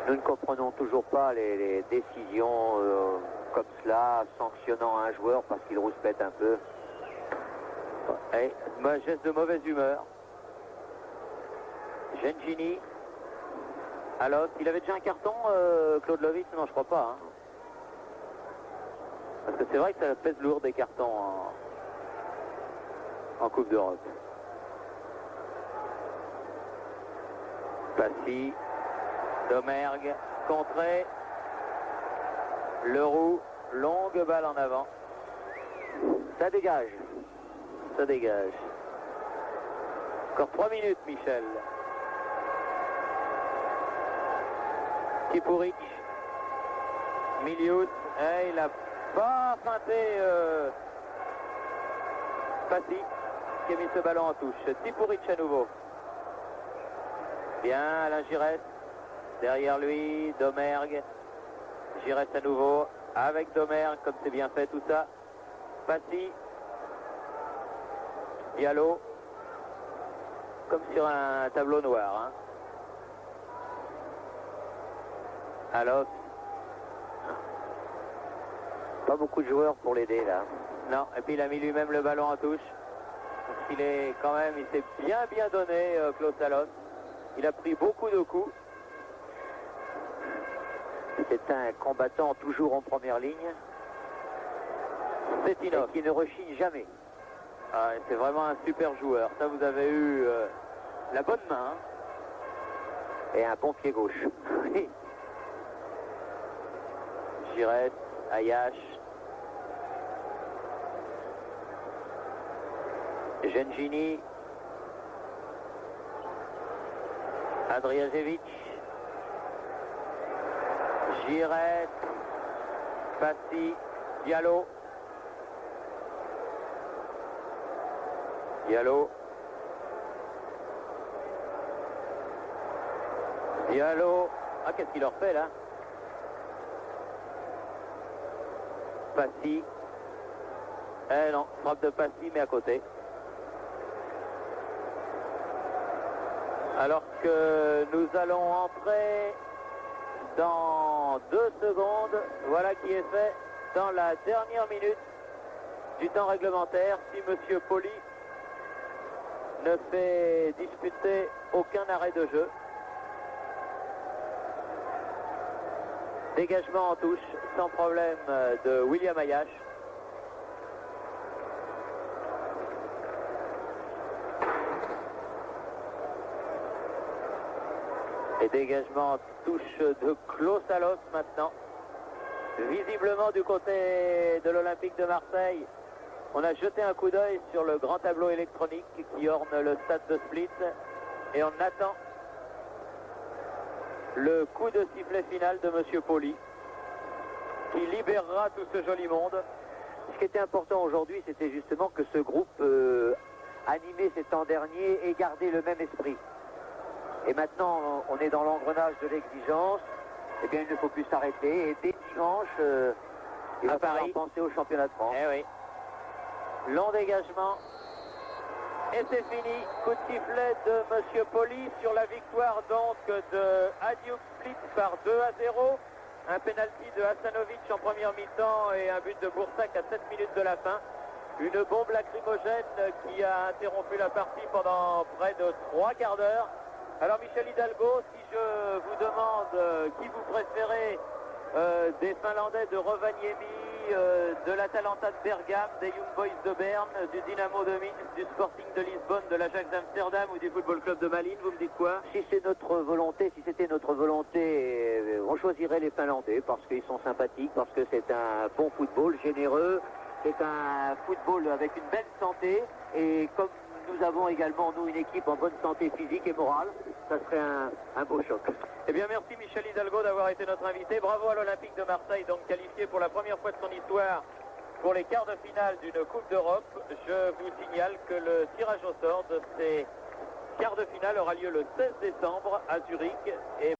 Nous ne comprenons toujours pas les décisions comme cela, sanctionnant un joueur parce qu'il rouspète un peu. Et geste de mauvaise humeur. Gengini. Alors, il avait déjà un carton, Claude Lovic? Non, je crois pas. Hein. Parce que c'est vrai que ça pèse lourd des cartons en Coupe d'Europe. Passy, Domergue, contré. Leroux, longue balle en avant. Ça dégage. Ça dégage. Encore 3 minutes, Michel. Tipuric. Milius. Il a pas feinté Passy qui a mis ce ballon en touche. Tipuric à nouveau. Bien, Alain Giresse. Derrière lui, Domergue. Giresse à nouveau. Avec Domergue, comme c'est bien fait tout ça. Passy. Diallo. Comme sur un tableau noir. Hein. Alors. Pas beaucoup de joueurs pour l'aider là. Non, et puis il a mis lui-même le ballon en touche. Donc il est quand même, il s'est bien donné, Klaus Allofs. Il a pris beaucoup de coups. C'est un combattant toujours en première ligne. C'est Tinov. Qui ne rechigne jamais. Ah, c'est vraiment un super joueur. Ça, vous avez eu la bonne main. Hein. Et un bon pied gauche. Giresse, Ayash. Gengini. Adriajevic. Giresse. Passy. Diallo. Diallo. Diallo. Ah, qu'est-ce qu'il leur fait là? Passy. Eh non, frappe de Passy, mais à côté. Alors que nous allons entrer dans 2 secondes. Voilà qui est fait dans la dernière minute du temps réglementaire. Si Monsieur Poli ne fait disputer aucun arrêt de jeu. Dégagement en touche sans problème de William Ayache. Et dégagement en touche de Klaus Salos maintenant. Visiblement du côté de l'Olympique de Marseille, on a jeté un coup d'œil sur le grand tableau électronique qui orne le stade de Split et on attend le coup de sifflet final de Monsieur Poli qui libérera tout ce joli monde. Ce qui était important aujourd'hui, c'était justement que ce groupe animé ces temps derniers ait gardé le même esprit. Et maintenant, on est dans l'engrenage de l'exigence. Eh bien, il ne faut plus s'arrêter. Et dès dimanche, il va falloir penser au championnat de France. Eh oui. Long dégagement. Et c'est fini. Coup de sifflet de Monsieur Poli sur la victoire donc de Hajduk Split par 2-0. Un penalty de Hasanovic en première mi-temps et un but de Boursac à 7 minutes de la fin. Une bombe lacrymogène qui a interrompu la partie pendant près de 3 quarts d'heure. Alors Michel Hidalgo, si je vous demande qui vous préférez des Finlandais de Rovaniemi, de l'Atalanta de Bergame, des Young Boys de Berne, du Dynamo de Minsk, du Sporting de Lisbonne, de l'Ajax d'Amsterdam ou du Football Club de Malines, vous me dites quoi? Si c'est notre volonté, si c'était notre volonté, on choisirait les Finlandais parce qu'ils sont sympathiques, parce que c'est un bon football généreux, c'est un football avec une belle santé et comme nous avons également, nous, une équipe en bonne santé physique et morale. Ça serait un beau choc. Eh bien, merci Michel Hidalgo d'avoir été notre invité. Bravo à l'Olympique de Marseille, donc qualifié pour la première fois de son histoire pour les quarts de finale d'une Coupe d'Europe. Je vous signale que le tirage au sort de ces quarts de finale aura lieu le 16 décembre à Zurich. Et